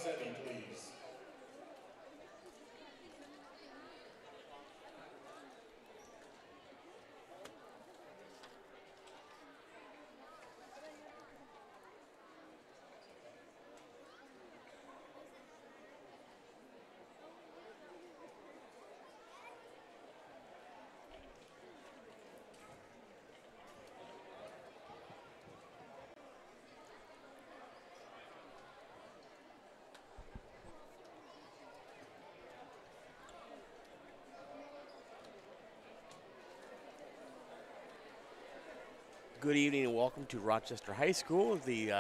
Zebby, please. Good evening and welcome to Rochester High School. The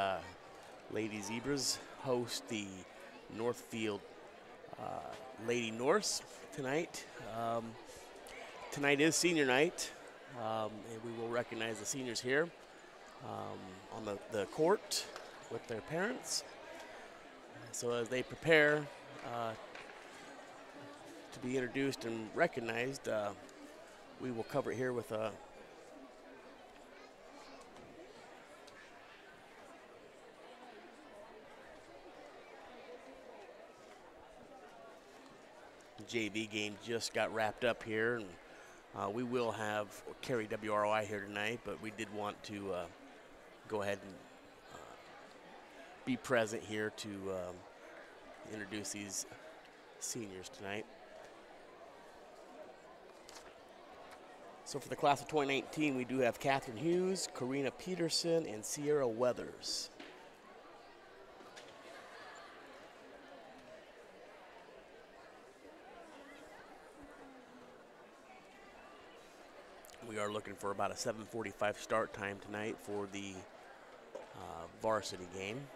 Lady Zebras host the Northfield Lady Norse tonight. Tonight is senior night, and we will recognize the seniors here on the court with their parents. So as they prepare to be introduced and recognized, we will cover it here with a JV game just got wrapped up here, and we will have Carrie WROI here tonight, but we did want to go ahead and be present here to introduce these seniors tonight. So for the class of 2019, we do have Catherine Hughes, Karina Peterson, and Sierra Weathers. We are looking for about a 7:45 start time tonight for the varsity game.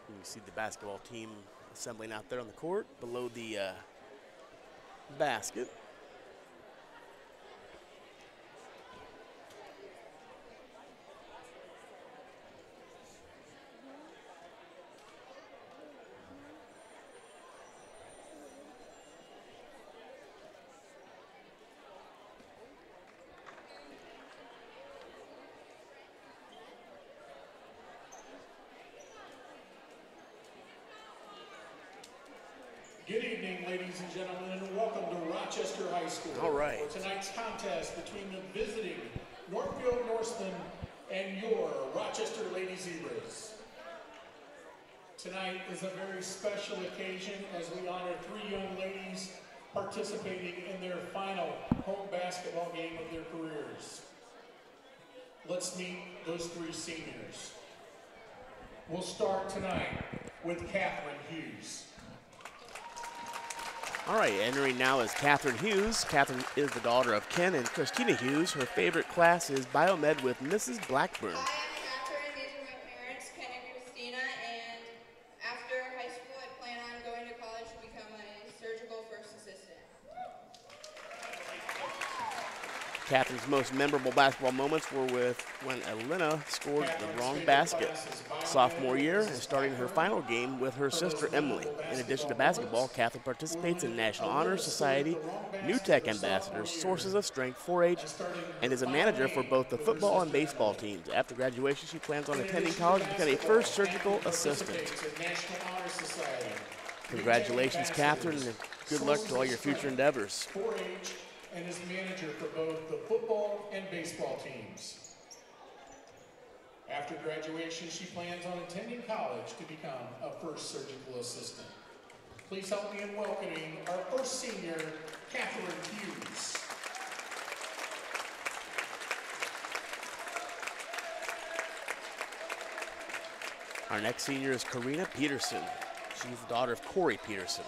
You see the basketball team assembling out there on the court below the basket. Good evening, ladies and gentlemen, and welcome to Rochester High School. All right. For tonight's contest between the visiting Northfield Norsemen and your Rochester Lady Zebras. Tonight is a very special occasion as we honor 3 young ladies participating in their final home basketball game of their careers. Let's meet those 3 seniors. We'll start tonight with Catherine Hughes. All right, entering now is Catherine Hughes. Catherine is the daughter of Ken and Christina Hughes. Her favorite class is Biomed with Mrs. Blackburn. Hi, I'm Catherine. These are my parents, Ken and Christina, and after high school, I plan on going to college to become a surgical first assistant. Catherine's most memorable basketball moments were with when Elena scored the wrong basket sophomore year and starting her final game with her sister Emily. In addition to basketball, Catherine participates in National Honor Society, New Tech Ambassadors, Sources of Strength, 4-H, and is a manager for both the football and baseball teams. After graduation, she plans on attending college and becoming a first surgical assistant. Congratulations, Catherine, and good luck to all your future endeavors. 4-H and is manager for both the football and baseball teams. After graduation, she plans on attending college to become a first surgical assistant. Please help me in welcoming our first senior, Catherine Hughes. Our next senior is Karina Peterson. She's the daughter of Corey Peterson.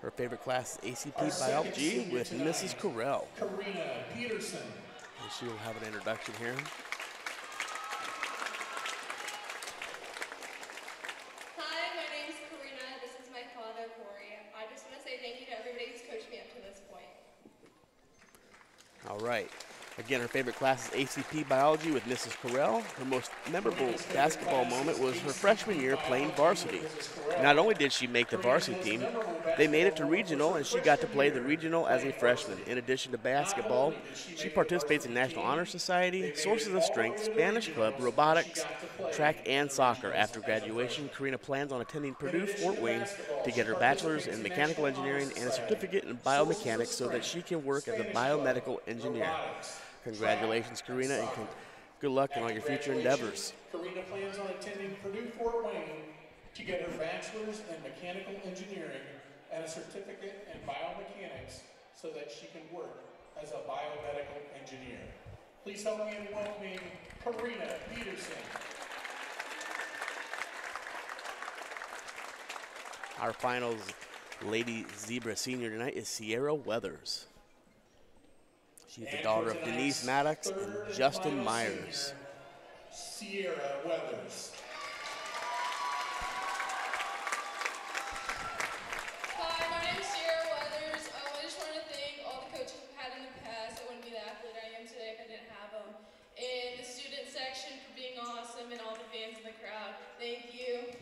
Her favorite class is ACP Biology with Mrs. Carell. Karina Peterson. And she will have an introduction here. Hi, my name's Karina. This is my father, Corey. I just want to say thank you to everybody who's coached me up to this point. All right. Again, her favorite class is ACP Biology with Mrs. Carell. Her most memorable basketball moment was her freshman year playing varsity. Not only did she make the varsity team, they made it to regional, and she got to play the regional as a freshman. In addition to basketball, she participates in National Honor Society, Sources of Strength, Spanish Club, robotics, track, and soccer. After graduation, Karina plans on attending Purdue Fort Wayne to get her bachelor's in mechanical engineering and a certificate in biomechanics so that she can work as a biomedical engineer. Congratulations, Karina, and good luck in all your future endeavors. Karina plans on attending Purdue Fort Wayne to get her bachelor's in mechanical engineering and a certificate in biomechanics so that she can work as a biomedical engineer. Please help me in welcoming Karina Peterson. Our finals Lady Zebra senior tonight is Sierra Weathers. She's the daughter of Denise Maddox and Justin Myers. Sierra Weathers. Hi, my name's Sierra Weathers. I just want to thank all the coaches I've had in the past. I wouldn't be the athlete I am today if I didn't have them. And the student section for being awesome, and all the fans in the crowd. Thank you.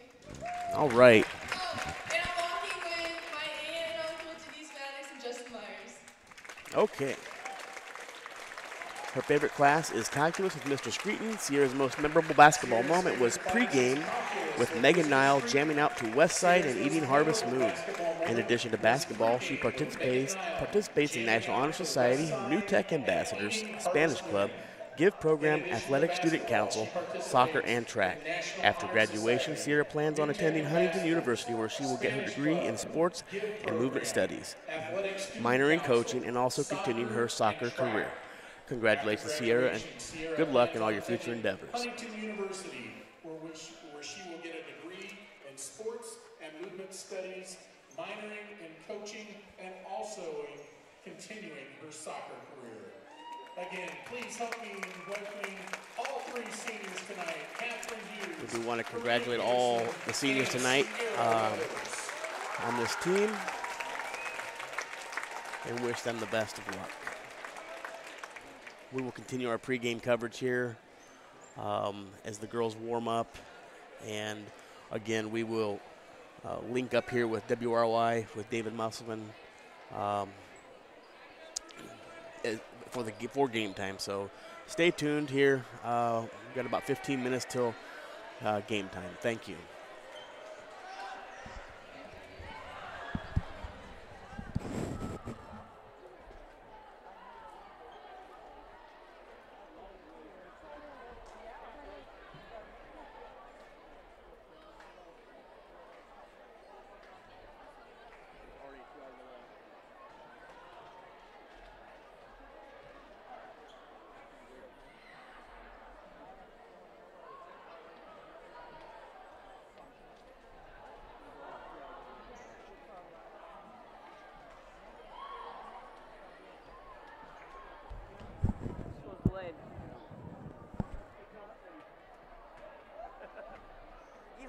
All right. Oh, and I'm walking with my aunt and uncle, Denise Maddox and Justin Myers. Okay. Her favorite class is calculus with Mr. Screeton. Sierra's most memorable basketball moment was pregame with Megan Nile jamming out to West Side and eating Harvest Moon. In addition to basketball, she participates in National Honor Society, New Tech Ambassadors, Spanish Club, Give Program, Athletic Student Council, soccer, and track. After graduation, Sierra plans on attending Huntington University, where she will get her degree in sports and movement studies, minor in coaching, and also continuing her soccer career. Congratulations, Sierra, and good luck in all your future endeavors. Huntington University, where she will get a degree in sports and movement studies, minoring in coaching, and also continuing her soccer career. Again, please help me in welcoming all three seniors tonight. Catherine Hughes. We do want to congratulate all the seniors tonight on this team and wish them the best of luck. We will continue our pregame coverage here as the girls warm up. And again, we will link up here with WRY, with David Musselman for game time. So stay tuned here. We've got about 15 minutes till game time. Thank you.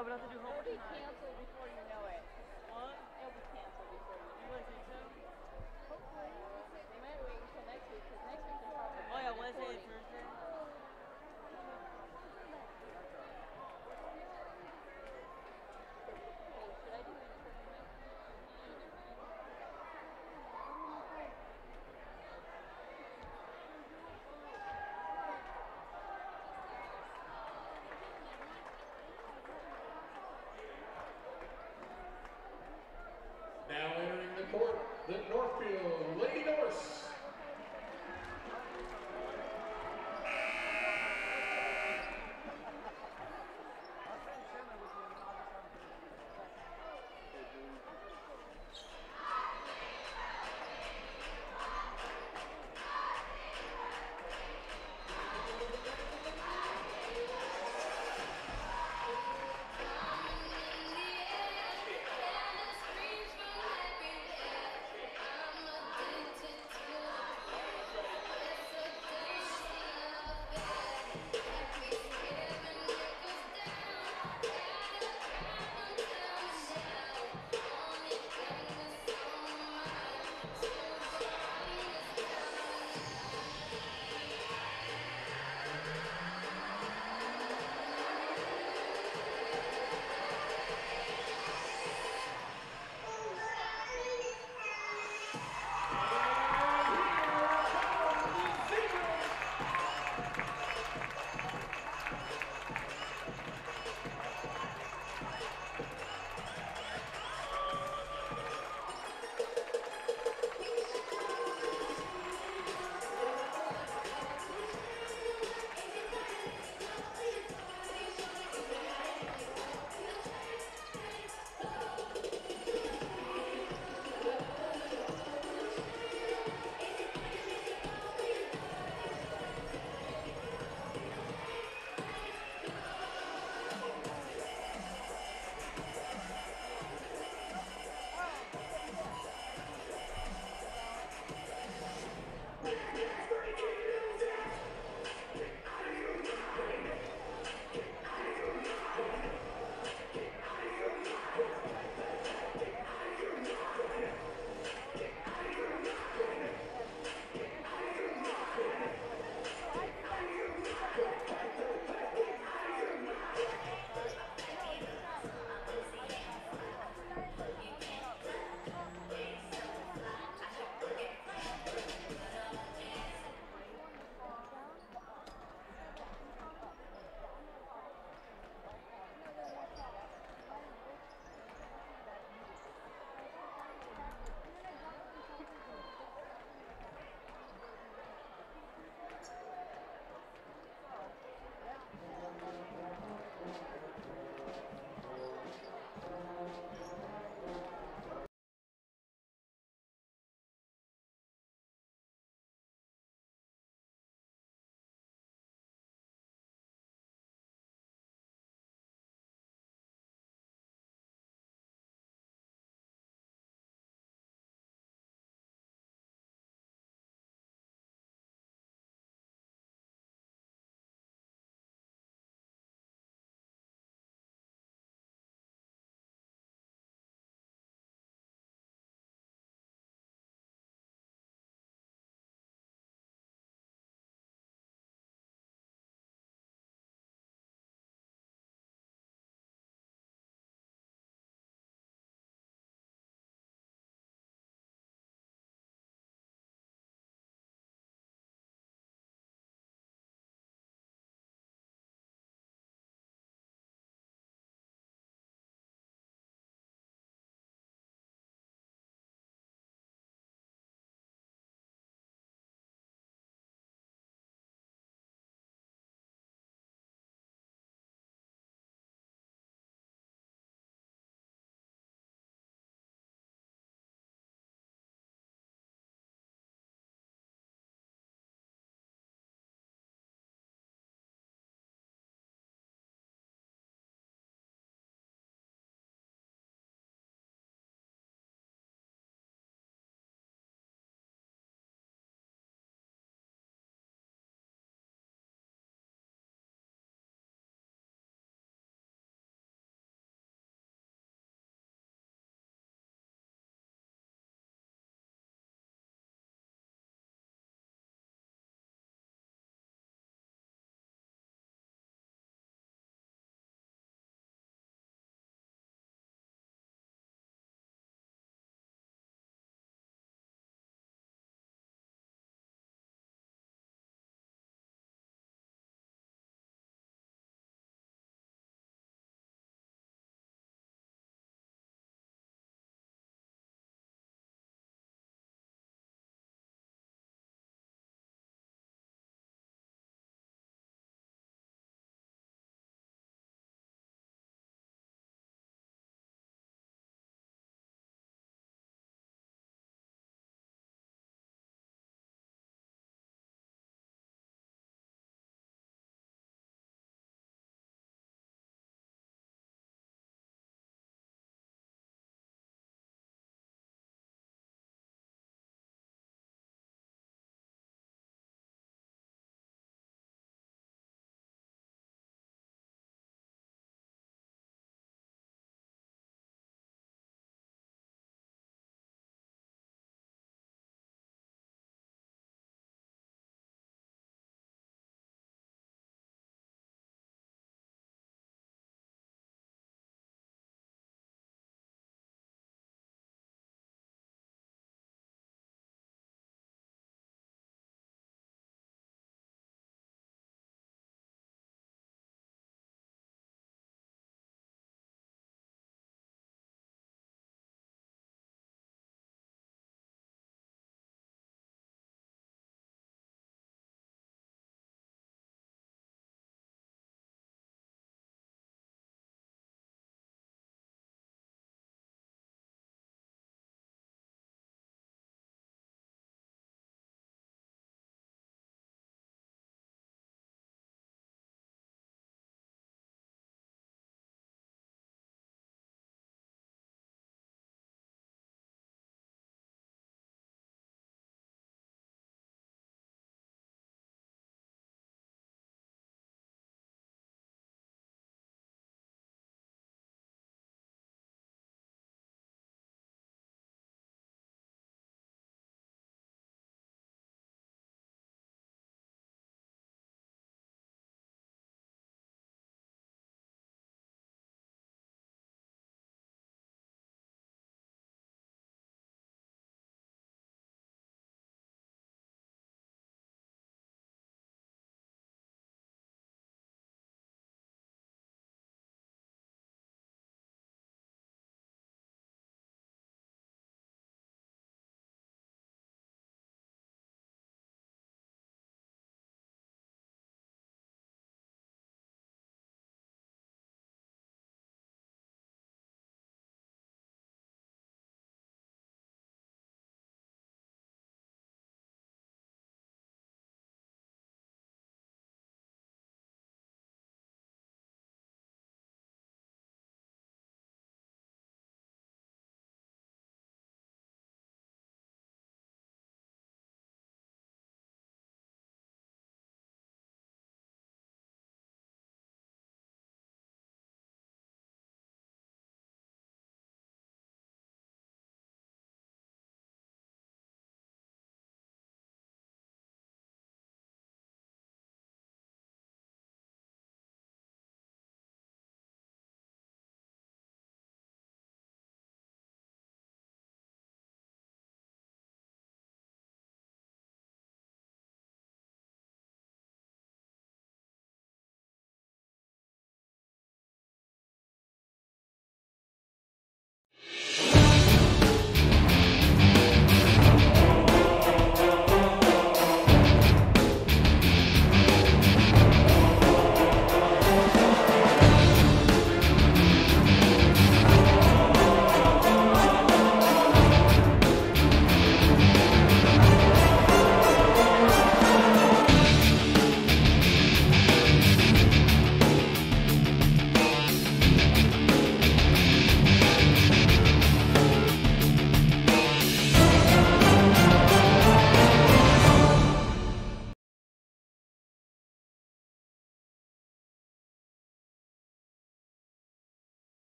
It'll be canceled before you know it. What? It'll be canceled before you know it. You think so? Hopefully. They might wait until next week, because next week they're probably Oh yeah, Wednesday and Thursday. Should I do it? Now entering the court, the Northfield Lady Norse.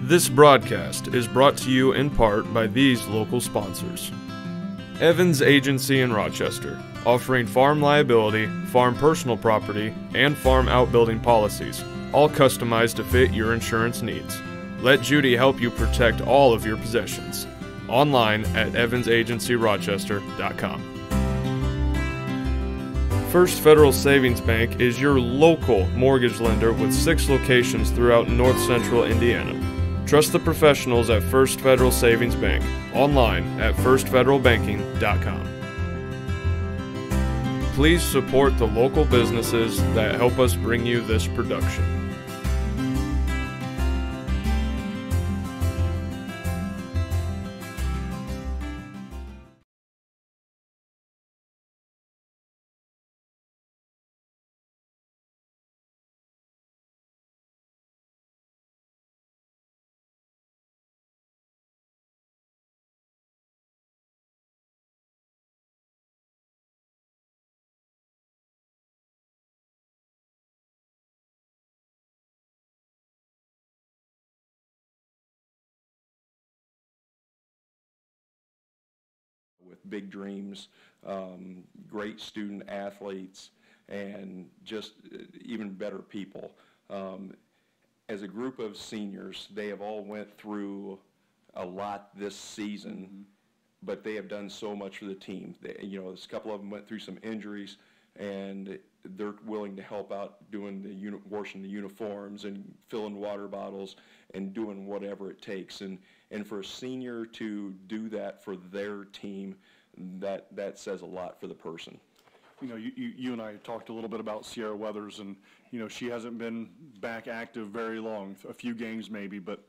This broadcast is brought to you in part by these local sponsors. Evans Agency in Rochester, offering farm liability, farm personal property, and farm outbuilding policies, all customized to fit your insurance needs. Let Judy help you protect all of your possessions. Online at evansagencyrochester.com. First Federal Savings Bank is your local mortgage lender with 6 locations throughout North Central Indiana. Trust the professionals at First Federal Savings Bank. Online at firstfederalbanking.com. Please support the local businesses that help us bring you this production. With big dreams, great student athletes, and just even better people. As a group of seniors, they have all went through a lot this season, but they have done so much for the team. You know, a couple of them went through some injuries, and they're willing to help out doing the washing the uniforms and filling water bottles and doing whatever it takes. And for a senior to do that for their team, that says a lot for the person. You know, you and I talked a little bit about Sierra Weathers, and, you know, she hasn't been back active very long, a few games maybe, but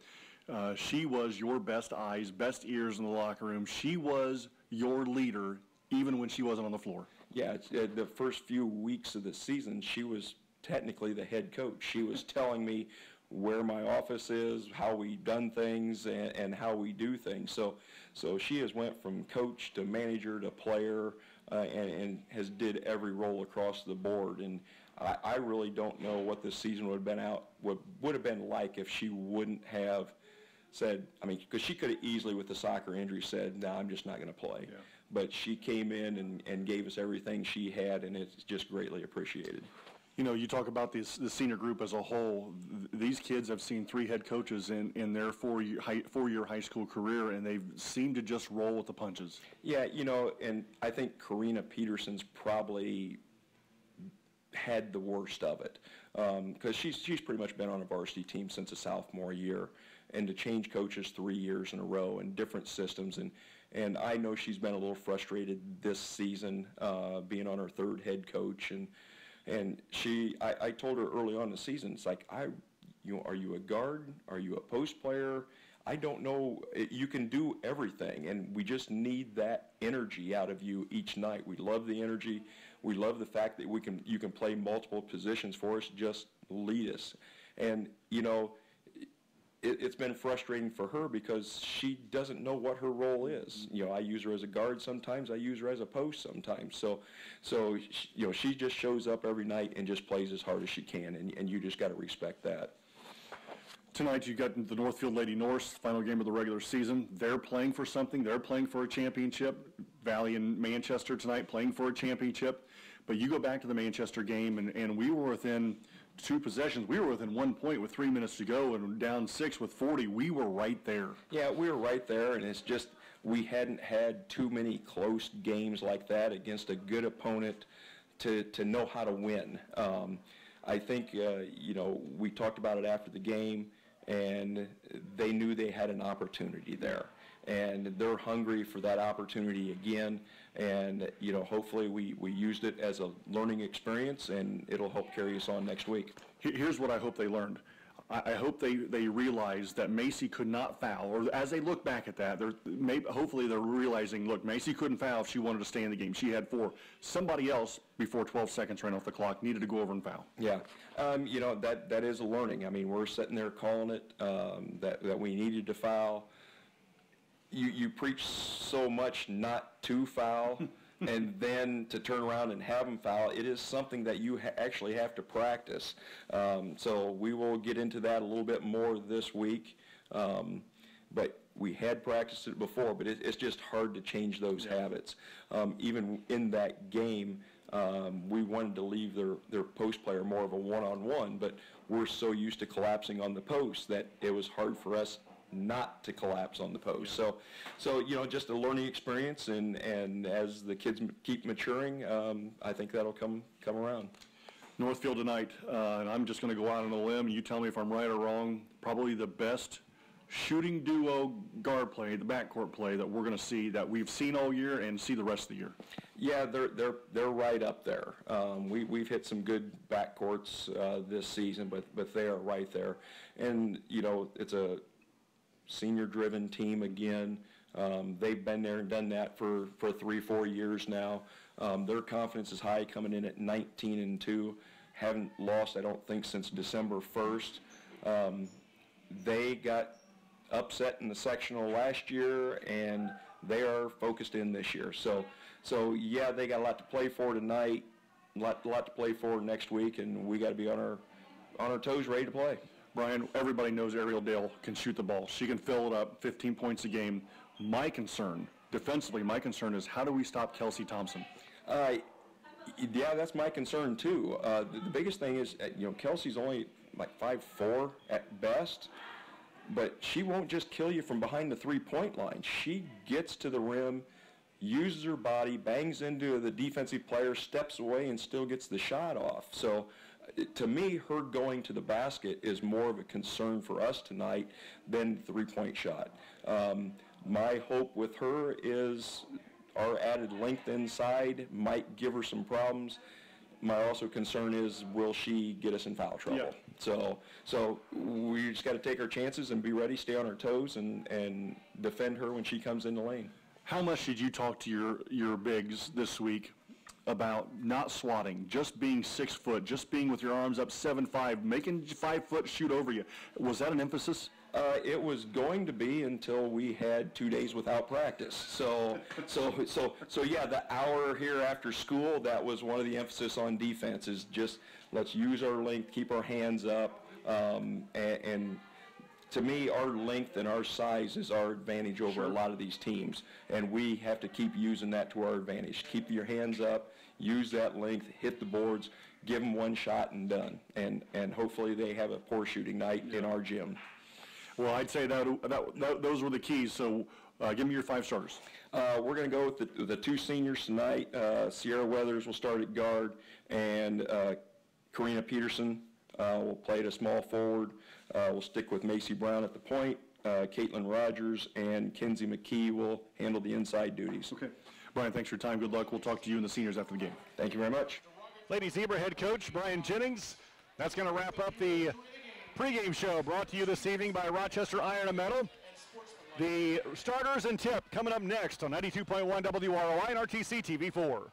she was your best eyes, best ears in the locker room. She was your leader even when she wasn't on the floor. Yeah, the first few weeks of the season, she was technically the head coach. She was telling me where my office is, how we've done things, and how we do things. So she has went from coach to manager to player, and has did every role across the board. And I really don't know what this season would have been like if she wouldn't have said, I mean, because she could have easily with the soccer injury said, no, I'm just not going to play. Yeah. But she came in and gave us everything she had, and it's just greatly appreciated. You know, you talk about the senior group as a whole. These kids have seen 3 head coaches in their four-year high school career, and they've seemed to just roll with the punches. Yeah, you know, and I think Karina Peterson's probably had the worst of it, because she's pretty much been on a varsity team since a sophomore year, and to change coaches 3 years in a row and different systems, and I know she's been a little frustrated this season, being on her 3rd head coach, and I told her early on in the season, it's like, are you a guard? Are you a post player? I don't know. You can do everything, and we just need that energy out of you each night. We love the energy. We love the fact that you can play multiple positions for us. Just lead us. And, you know, it's been frustrating for her because she doesn't know what her role is. You know, I use her as a guard sometimes. I use her as a post sometimes. So you know, she just shows up every night and just plays as hard as she can, and you just got to respect that. Tonight you got the Northfield Lady Norse, final game of the regular season. They're playing for something. They're playing for a championship. Valley and Manchester tonight playing for a championship. But you go back to the Manchester game, and we were within 2 possessions. We were within 1 point with 3 minutes to go, and down 6 with 40. We were right there. Yeah, we were right there, and it's just we hadn't had too many close games like that against a good opponent to know how to win. I think, you know, we talked about it after the game, and they knew they had an opportunity there. And they're hungry for that opportunity again. And, you know, hopefully we used it as a learning experience, and it'll help carry us on next week. Here's what I hope they learned. I hope they realize that Macy could not foul, or as they look back at that, hopefully they're realizing, look, Macy couldn't foul if she wanted to stay in the game. She had 4. Somebody else, before 12 seconds ran off the clock, needed to go over and foul. Yeah, you know, that is a learning. I mean, we're sitting there calling it, that we needed to foul. You preach so much not to foul, and then to turn around and have them foul, it is something that you actually have to practice. So we will get into that a little bit more this week. But we had practiced it before, but it's just hard to change those habits. Even in that game, we wanted to leave their post player more of a one-on-one, but we're so used to collapsing on the post that it was hard for us not to collapse on the post. So just a learning experience, and as the kids keep maturing, I think that'll come around. Northfield tonight, and I'm just going to go out on a limb, and you tell me if I'm right or wrong, probably the best shooting duo guard play, the backcourt play that we're going to see, that we've seen all year and see the rest of the year. Yeah, they're right up there. We've hit some good backcourts this season, but they are right there. And it's a senior-driven team again. They've been there and done that for 3-4 years now. Their confidence is high, coming in at 19-2. Haven't lost, I don't think, since December 1st. They got upset in the sectional last year, and they are focused in this year. So yeah, they got a lot to play for tonight, a lot to play for next week, and we got to be on our toes, ready to play. Brian, everybody knows Ariel Dale can shoot the ball. She can fill it up, 15 points a game. My concern, defensively, is how do we stop Kelsey Thompson? Yeah, that's my concern too. The biggest thing is, Kelsey's only like 5'4" at best, but she won't just kill you from behind the three-point line. She gets to the rim, uses her body, bangs into the defensive player, steps away, and still gets the shot off. So to me, her going to the basket is more of a concern for us tonight than the three-point shot. My hope with her is our added length inside might give her some problems. My also concern is, will she get us in foul trouble? Yeah. So we just got to take our chances and be ready, stay on our toes, and defend her when she comes in the lane. How much did you talk to your bigs this week about not swatting, just being 6 foot, just being with your arms up 7'5", making 5 foot shoot over you? Was that an emphasis? It was going to be until we had 2 days without practice. So yeah, the hour here after school, that was one of the emphasis on defense, is just let's use our length, keep our hands up, and to me, our length and our size is our advantage over a lot of these teams, and we have to keep using that to our advantage. Keep your hands up, use that length, hit the boards, give them one shot and done, and hopefully they have a poor shooting night in our gym. Well, I'd say that those were the keys, so give me your 5 starters. We're going to go with the 2 seniors tonight. Sierra Weathers will start at guard, and Karina Peterson will play at a small forward. We'll stick with Macy Brown at the point. Caitlin Rogers and Kenzie McKee will handle the inside duties. Okay. Brian, thanks for your time. Good luck. We'll talk to you and the seniors after the game. Thank you very much. Lady Zebra head coach Brian Jennings. That's going to wrap up the pregame show brought to you this evening by Rochester Iron and Metal. The starters and tip coming up next on 92.1 WROI and RTC TV4.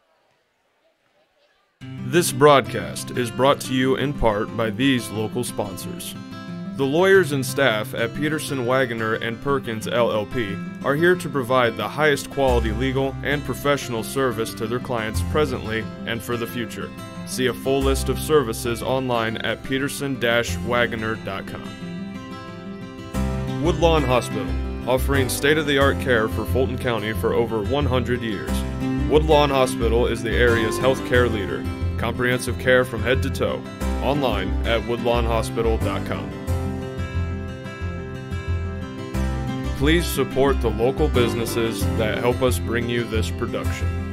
This broadcast is brought to you in part by these local sponsors. The lawyers and staff at Peterson, Wagoner & Perkins LLP are here to provide the highest quality legal and professional service to their clients presently and for the future. See a full list of services online at peterson-wagoner.com. Woodlawn Hospital, offering state-of-the-art care for Fulton County for over 100 years. Woodlawn Hospital is the area's healthcare leader. Comprehensive care from head to toe. Online at woodlawnhospital.com. Please support the local businesses that help us bring you this production.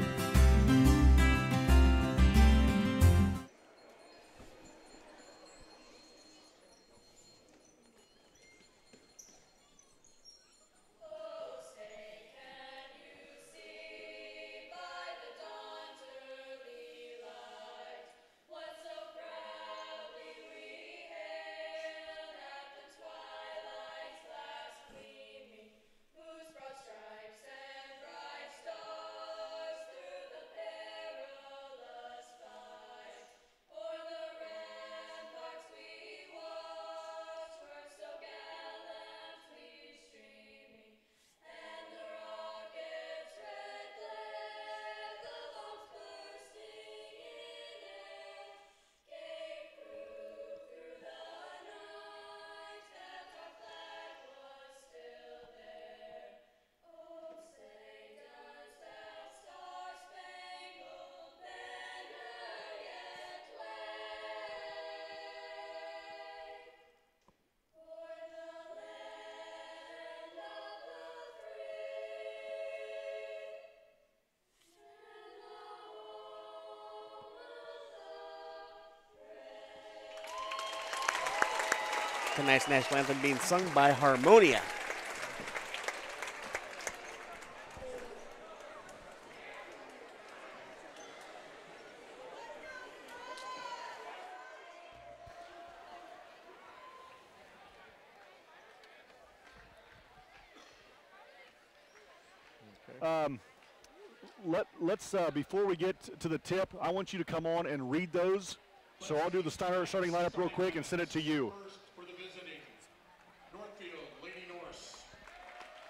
Tonight's national anthem being sung by Harmonia. Let's before we get to the tip, I want you to come on and read those. So I'll do the starting lineup real quick and send it to you. First for the visiting, Northfield Lady Norse. At guard,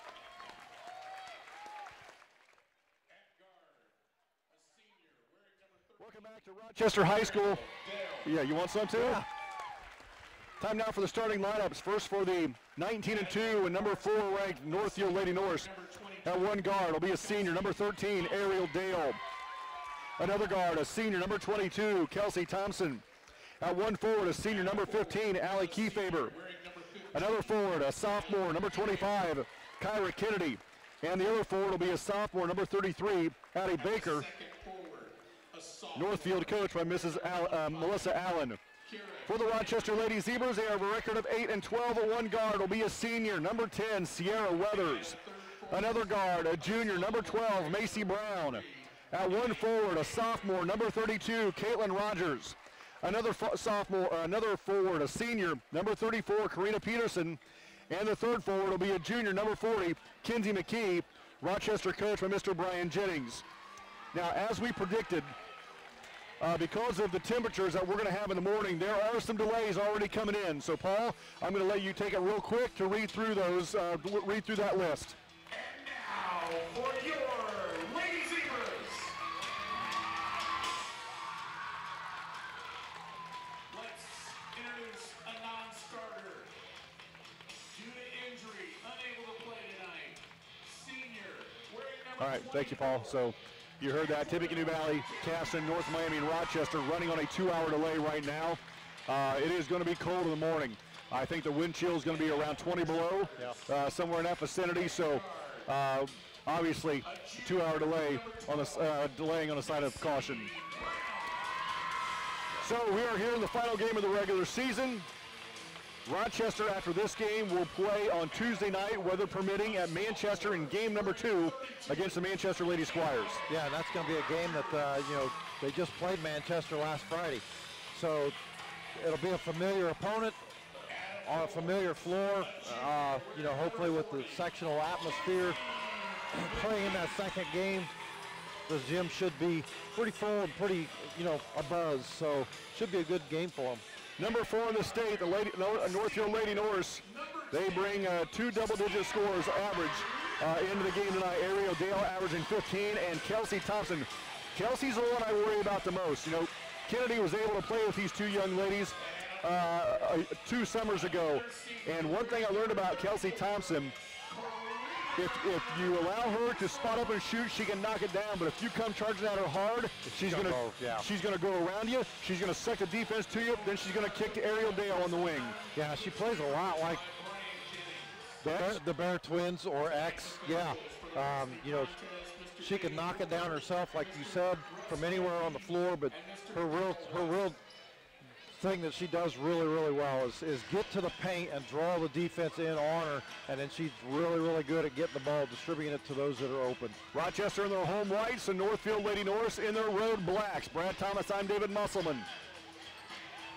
a senior wearing number 30. Welcome back to Rochester High School. Yeah, you want some too? Yeah. Time now for the starting lineups. First for the 19-2 and number 4 ranked Northfield Lady Norse. At one guard will be a senior, number 13, Ariel Dale. Another guard, a senior, number 22, Kelsey Thompson. At one forward, a senior, number 15, Allie Kiefaber. Another forward, a sophomore, number 25, Kyra Kennedy. And the other forward will be a sophomore, number 33, Addie Baker. Northfield coached by Mrs. Melissa Allen. For the Rochester Lady Zebras, they have a record of 8-12. At one guard will be a senior, number 10, Sierra Weathers. Another guard, a junior, number 12, Macy Brown. At one forward, a sophomore, number 32, Caitlin Rogers. Another forward, a senior, number 34, Karina Peterson. And the third forward will be a junior, number 40, Kinsey McKee, Rochester coached by Mr. Brian Jennings. Now, as we predicted, because of the temperatures that we're going to have in the morning, there are some delays already coming in. So, Paul, I'm going to let you take it real quick to read through those, read through that list. For your Lady Zebras, let's introduce a non-starter. Due to injury, unable to play tonight, senior, wearing number All right, thank you, Paul. So you heard that. Tippecanoe Valley, Caston, North Miami, and Rochester running on a 2-hour delay right now. It is going to be cold in the morning. I think the wind chill is going to be around 20 below, somewhere in that vicinity. So obviously, 2-hour delay on the delaying on the side of caution. So we are here in the final game of the regular season. Rochester, after this game, will play on Tuesday night, weather permitting, at Manchester in game number 2 against the Manchester Lady Squires. Yeah, and that's going to be a game that they just played Manchester last Friday, so it'll be a familiar opponent on a familiar floor. Hopefully with the sectional atmosphere. Playing in that second game, the gym should be pretty full and pretty, a buzz. So should be a good game for them. Number 4 in the state, the Northfield Lady Norse. They bring 2 double-digit scores average into the game tonight. Ariel Dale averaging 15, and Kelsey Thompson. Kelsey's the one I worry about the most. Kennedy was able to play with these 2 young ladies 2 summers ago, and one thing I learned about Kelsey Thompson. If you allow her to spot up and shoot, she can knock it down. But if you come charging at her hard, she's gonna go around you. She's gonna suck the defense to you. Then she's gonna kick to Ariel Dale on the wing. Yeah, she plays a lot like the Bear Twins or X. Yeah, she can knock it down herself, like you said, from anywhere on the floor. But her real thing that she does really, really well is get to the paint and draw the defense in on her, and then she's really, really good at getting the ball, distributing it to those that are open. Rochester in their home whites and Northfield Lady Norse in their road blacks. Brad Thomas, I'm David Musselman.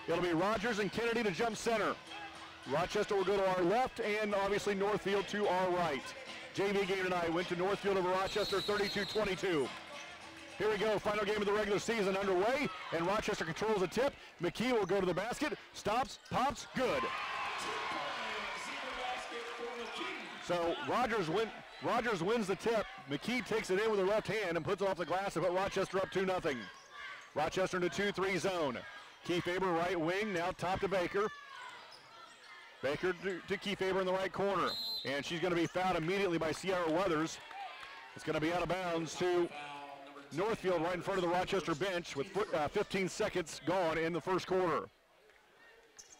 It'll be Rogers and Kennedy to jump center. Rochester will go to our left, and obviously Northfield to our right. JV game tonight went to Northfield over Rochester 32-22. Here we go, final game of the regular season underway, and Rochester controls the tip. McKee will go to the basket, stops, pops, good. So Rogers wins the tip. McKee takes it in with the left hand and puts it off the glass to put Rochester up 2-0. Rochester in the 2-3 zone. Kiefaber right wing, now top to Baker. Baker to Kiefaber in the right corner, and she's going to be fouled immediately by Sierra Weathers. It's going to be out of bounds to Northfield right in front of the Rochester bench with 15 seconds gone in the first quarter.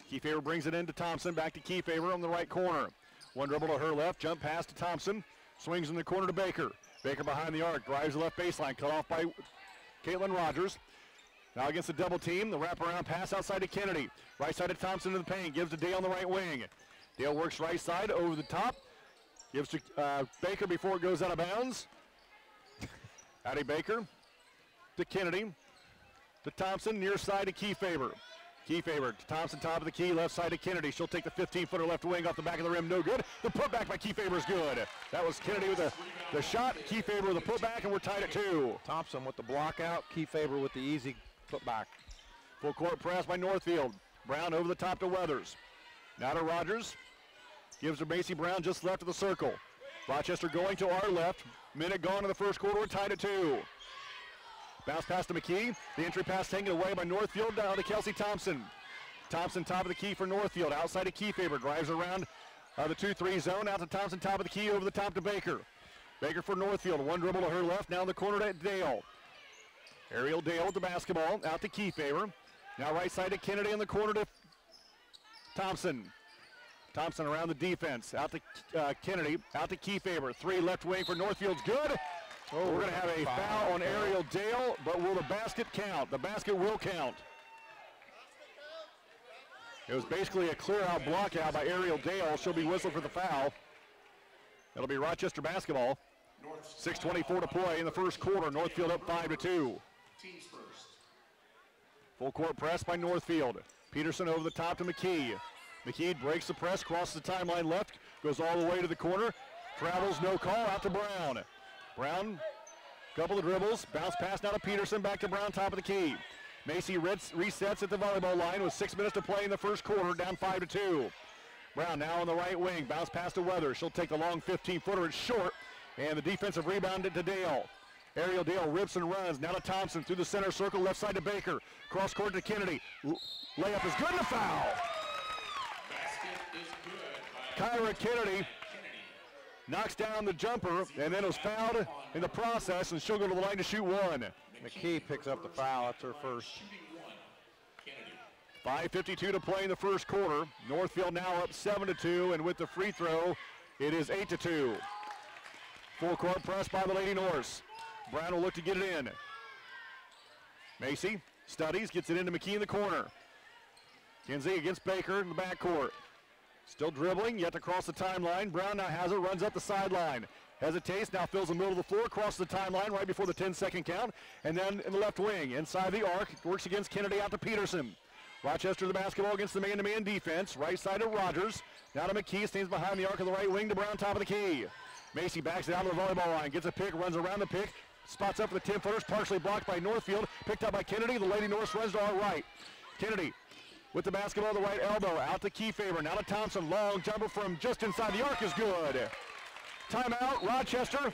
Kiefaber brings it into Thompson, back to Kiefaber on the right corner. One dribble to her left, jump pass to Thompson, swings in the corner to Baker. Baker behind the arc, drives the left baseline, cut off by Caitlin Rogers. Now against the double team, the wraparound pass outside to Kennedy. Right side to Thompson in the paint, gives to Dale on the right wing. Dale works right side over the top, gives to Baker before it goes out of bounds. Addie Baker to Kennedy, to Thompson, near side to Kiefaber. Kiefaber to Thompson, top of the key, left side to Kennedy. She'll take the 15-footer left wing off the back of the rim, no good. The putback by Kiefaber is good. That was Kennedy with the shot, Kiefaber with the putback, and we're tied at 2. Thompson with the block out, Kiefaber with the easy putback. Full court press by Northfield. Brown over the top to Weathers. Now to Rogers. Gives to Macy Brown just left of the circle. Rochester going to our left. Minute gone in the first quarter. We're tied at 2. Bounce pass to McKee. The entry pass taken away by Northfield down to Kelsey Thompson. Thompson top of the key for Northfield. Outside to Kiefaber. Drives around the 2-3 zone. Out to Thompson top of the key over the top to Baker. Baker for Northfield. One dribble to her left. Now in the corner to Dale. Ariel Dale with the basketball. Out to Kiefaber. Now right side to Kennedy in the corner to Thompson. Thompson around the defense. Out to Kennedy. Out to Kiefaber. 3 left wing for Northfield's good. Oh, we're going to have a foul on Ariel Dale, but will the basket count? The basket will count. It was basically a clear-out block-out by Ariel Dale. She'll be whistled for the foul. It'll be Rochester basketball. 6:24 to play in the first quarter. Northfield up 5-2. Full court press by Northfield. Peterson over the top to McKee. McKee breaks the press, crosses the timeline left, goes all the way to the corner, travels, no call, out to Brown. Brown, couple of dribbles, bounce pass now to Peterson, back to Brown, top of the key. Macy resets at the volleyball line with 6 minutes to play in the first quarter, down 5-2. Brown now on the right wing, bounce pass to Weathers. She'll take the long 15-footer, it's short, and the defensive rebound to Dale. Ariel Dale rips and runs, now to Thompson through the center circle, left side to Baker. Cross court to Kennedy. Layup is good and a foul. Kyra Kennedy knocks down the jumper and then was fouled in the process, and she'll go to the line to shoot 1. McKee picks up the foul. That's her first. 5:52 to play in the first quarter. Northfield now up 7-2, and with the free throw, it is 8-2. Full court press by the Lady Norse. Brown will look to get it in. Macy studies, gets it into McKee in the corner. Kinsey against Baker in the backcourt. Still dribbling, yet to cross the timeline. Brown now has it, runs up the sideline. Hesitates, now fills the middle of the floor, crosses the timeline right before the 10-second count, and then in the left wing, inside the arc, works against Kennedy out to Peterson. Rochester the basketball against the man-to-man defense. Right side to Rogers. Now to McKee, stands behind the arc of the right wing to Brown, top of the key. Macy backs it out to the volleyball line, gets a pick, runs around the pick, spots up for the 10-footers, partially blocked by Northfield, picked up by Kennedy. The Lady Norse runs to our right. Kennedy with the basketball, the right elbow, out to Kiefaber, now to Thompson, long jumper from just inside the arc is good. Timeout, Rochester.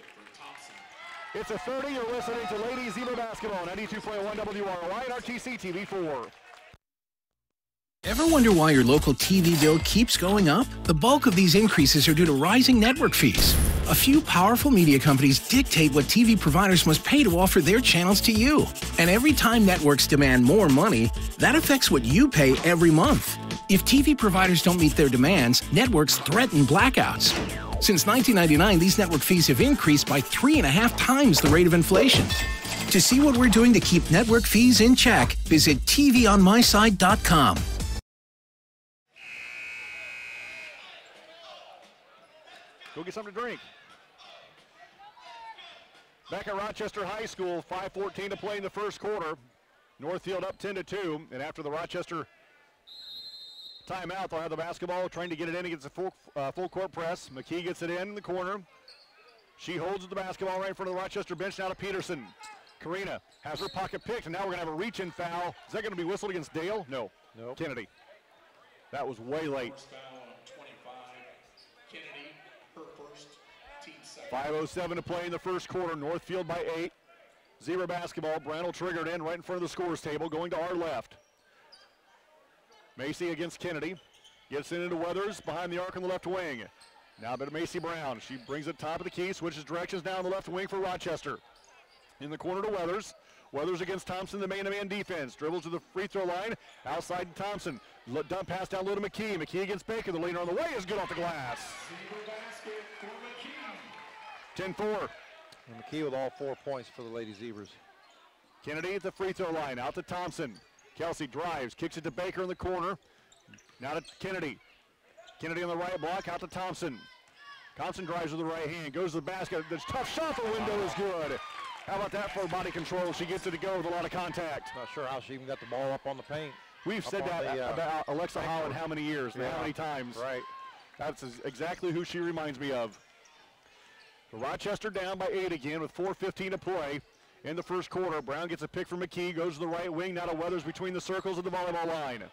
It's a 30, you're listening to Ladies Zebra Basketball, 92.1 WROI and RTC TV4. Ever wonder why your local TV bill keeps going up? The bulk of these increases are due to rising network fees. A few powerful media companies dictate what TV providers must pay to offer their channels to you. And every time networks demand more money, that affects what you pay every month. If TV providers don't meet their demands, networks threaten blackouts. Since 1999, these network fees have increased by 3.5 times the rate of inflation. To see what we're doing to keep network fees in check, visit tvonmyside.com. Go get something to drink. Back at Rochester High School, 5:14 to play in the first quarter. Northfield up 10-2, and after the Rochester timeout, they'll have the basketball, trying to get it in against a full court press. McKee gets it in the corner. She holds the basketball right in front of the Rochester bench, now to Peterson. Karina has her pocket picked, and now we're going to have a reach-in foul. Is that going to be whistled against Dale? No. Nope. Kennedy. That was way late. 5:07 to play in the first quarter. Northfield by 8. Zebra basketball. Brown will trigger it in right in front of the scorer's table, going to our left. Macy against Kennedy. Gets it into Weathers behind the arc on the left wing. Now to Macy Brown. She brings it top of the key, switches directions down the left wing for Rochester. In the corner to Weathers. Weathers against Thompson, the man-to-man defense. Dribbles to the free throw line. Outside to Thompson. Dump pass down low to McKee. McKee against Baker. The leader on the way is good off the glass. 10-4. And McKee with all 4 points for the Lady Zebras. Kennedy at the free throw line, out to Thompson. Kelsey drives, kicks it to Baker in the corner. Now to Kennedy. Kennedy on the right block, out to Thompson. Thompson drives with the right hand, goes to the basket. This tough shot, the window is good. How about that for body control? She gets it to go with a lot of contact. Not sure how she even got the ball up on the paint. We've said that about Alexa Holland how many years, how many times. Right. That's exactly who she reminds me of. Rochester down by 8 again with 4:15 to play in the first quarter. Brown gets a pick from McKee, goes to the right wing, now to Weathers between the circles of the volleyball line.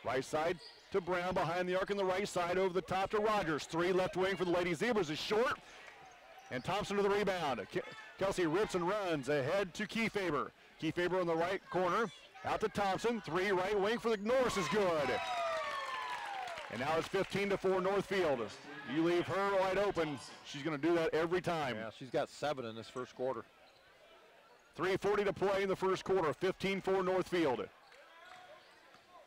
Right side to Brown, behind the arc on the right side, over the top to Rogers. 3 left wing for the Lady Zebras is short, and Thompson to the rebound. Kelsey rips and runs ahead to Kiefaber. Kiefaber on the right corner, out to Thompson. 3 right wing for the Norse is good. And now it's 15-4 Northfield. You leave her wide open, she's going to do that every time. Yeah, she's got 7 in this first quarter. 3:40 to play in the first quarter, 15-4 Northfield.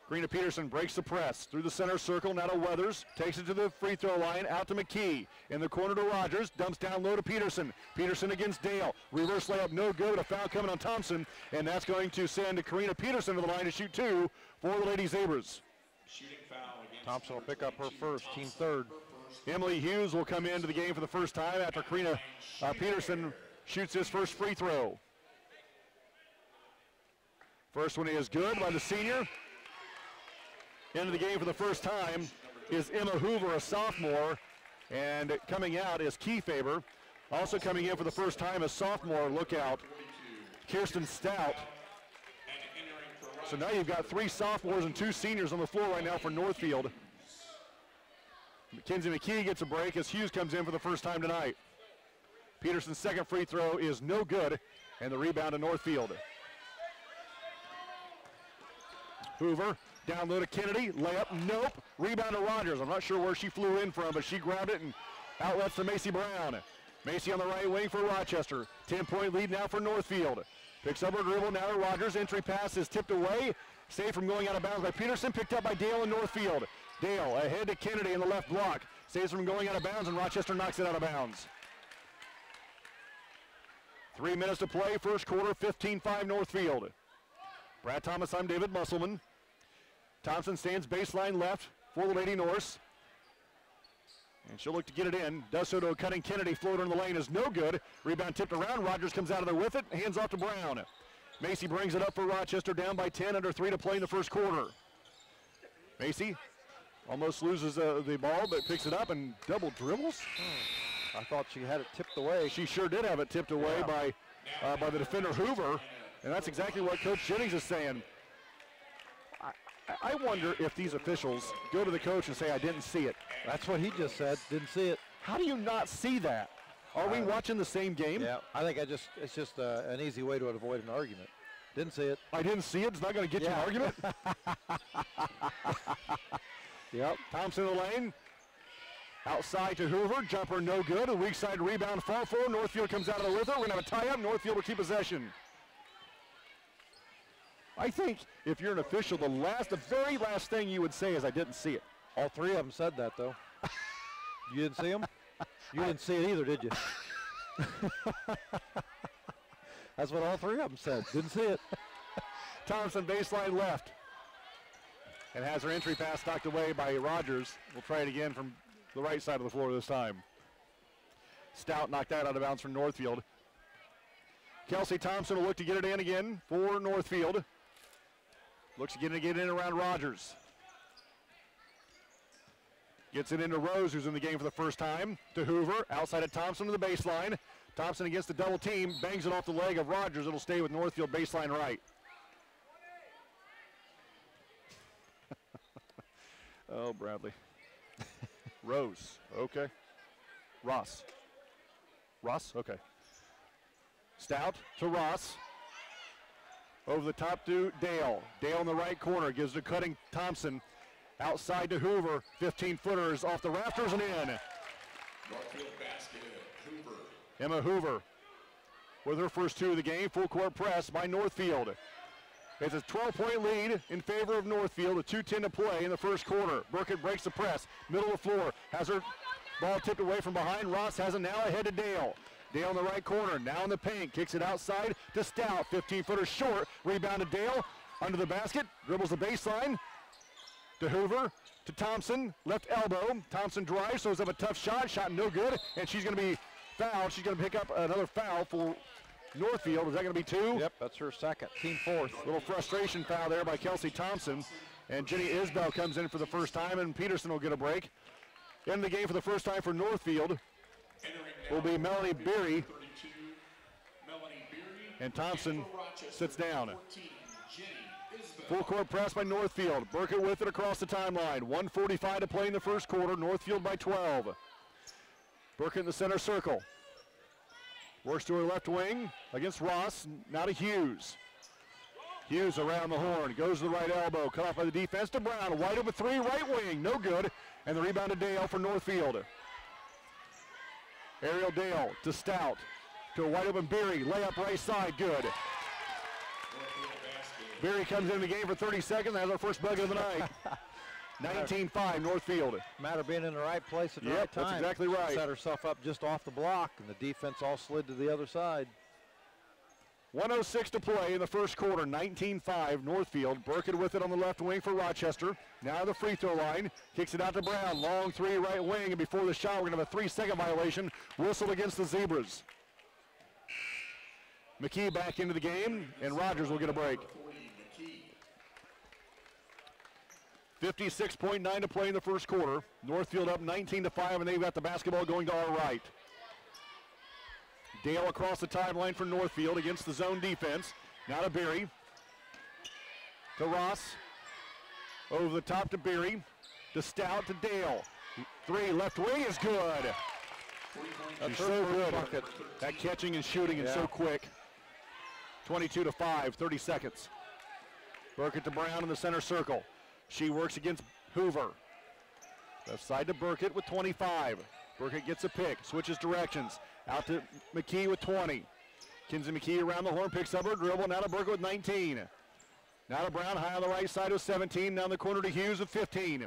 Karina Peterson breaks the press through the center circle, now to Weathers, takes it to the free throw line, out to McKee. In the corner to Rogers, dumps down low to Peterson. Peterson against Dale. Reverse layup, no good. A foul coming on Thompson, and that's going to send Karina Peterson to the line to shoot 2 for the Lady Zebras. Thompson will pick up her first, team third. Emily Hughes will come into the game for the first time after Karina Peterson shoots his first free throw. First one is good by the senior. Into the game for the first time is Emma Hoover, a sophomore, and coming out is Kiefaber. Also coming in for the first time is sophomore, look out, Kirsten Stout. So now you've got 3 sophomores and 2 seniors on the floor right now for Northfield. Mackenzie McKee gets a break as Hughes comes in for the first time tonight. Peterson's second free throw is no good, and the rebound to Northfield. Hoover, down low to Kennedy, layup, nope. Rebound to Rogers. I'm not sure where she flew in from, but she grabbed it and outlets to Macy Brown. Macy on the right wing for Rochester. 10-point lead now for Northfield. Picks up her dribble now to Rogers. Entry pass is tipped away. Saved from going out of bounds by Peterson. Picked up by Dale in Northfield. Dale ahead to Kennedy in the left block. Saves from going out of bounds, and Rochester knocks it out of bounds. 3 minutes to play, first quarter, 15-5 Northfield. Brad Thomas, I'm David Musselman. Thompson stands baseline left for the Lady Norse. And she'll look to get it in. Does so to a cutting Kennedy. Floater in the lane is no good. Rebound tipped around. Rogers comes out of there with it. Hands off to Brown. Macy brings it up for Rochester, down by 10, under 3 to play in the first quarter. Macy almost loses the ball, but picks it up and double dribbles. I thought she had it tipped away. She sure did have it tipped away by the defender Hoover. And that's exactly what Coach Jennings is saying. I wonder if these officials go to the coach and say, I didn't see it. That's what he just said, didn't see it. How do you not see that? Are we watching the same game? Yeah, I think it's just an easy way to avoid an argument. Didn't see it. I didn't see it. It's not going to get you an argument? Yep. Thompson in the lane. Outside to Hoover. Jumper no good. A weak side rebound fall for. Northfield comes out of the with it. We're going to have a tie-up. Northfield will keep possession. I think if you're an official, the very last thing you would say is, I didn't see it. All 3 of them said that, though. You didn't see them? You didn't see it either, did you? That's what all 3 of them said. Didn't see it. Thompson baseline left. And has her entry pass knocked away by Rogers. We'll try it again from the right side of the floor this time. Stout knocked that out of bounds from Northfield. Kelsey Thompson will look to get it in again for Northfield. Looks to get it in around Rogers. Gets it into Rose, who's in the game for the first time. To Hoover, outside of Thompson to the baseline. Thompson against the double team, bangs it off the leg of Rogers. It'll stay with Northfield baseline right. Oh, Bradley. Rose, okay. Ross, okay. Stout to Ross. Over the top to Dale. Dale in the right corner gives to cutting Thompson. Outside to Hoover. 15-footers off the rafters and in. Northfield basket, Hoover. Emma Hoover with her first 2 of the game. Full court press by Northfield. It's a 12-point lead in favor of Northfield. A 2:10 to play in the first quarter. Burkett breaks the press. Middle of the floor. Has her ball tipped away from behind. Ross has it now ahead to Dale. Dale in the right corner, now in the paint, kicks it outside to Stout, 15-footer short, rebound to Dale, under the basket, dribbles the baseline, to Hoover, to Thompson, left elbow, Thompson drives, throws up a tough shot no good, and she's going to be fouled. She's going to pick up another foul for Northfield. Is that going to be 2? Yep, that's her second, team 4th. Little frustration foul there by Kelsey Thompson, and Jenny Isbell comes in for the first time, and Peterson will get a break. In the game for the first time for Northfield will be Melanie Beery, and Thompson sits down. Full court press by Northfield. Burkett with it across the timeline. 1:45 to play in the first quarter. Northfield by 12. Burkett in the center circle. Works to her left wing against Ross. Now to Hughes. Hughes around the horn. Goes to the right elbow. Cut off by the defense to Brown. Wide open 3, right wing. No good. And the rebound to Dale for Northfield. Ariel Dale to Stout. To a wide open Beery. Layup right side. Good. Beery comes in the game for 30 seconds. That's our first bucket of the night. 19-5 Northfield. Matter of being in the right place at the right time. That's exactly right. Set herself up just off the block, and the defense all slid to the other side. 1:06 to play in the first quarter. 19-5 Northfield. Burkett with it on the left wing for Rochester. Now the free throw line. Kicks it out to Brown. Long 3 right wing, and before the shot, we're going to have a 3-second violation. Whistled against the Zebras. McKee back into the game, and Rogers will get a break. 56.9 to play in the first quarter. Northfield up 19-5, and they've got the basketball going to our right. Dale across the timeline for Northfield against the zone defense. Now to Beery. To Ross. Over the top to Beery. To Stout to Dale. 3 left wing is good. She's so good. That catching and shooting is so quick. 22-5, 30 seconds. Burkett to Brown in the center circle. She works against Hoover. Left side to Burkett with 25. Burkett gets a pick, switches directions. Out to McKee with 20. Kinsey McKee around the horn, picks up her dribble. Now to Burkett with 19. Now to Brown, high on the right side with 17. Down the corner to Hughes with 15.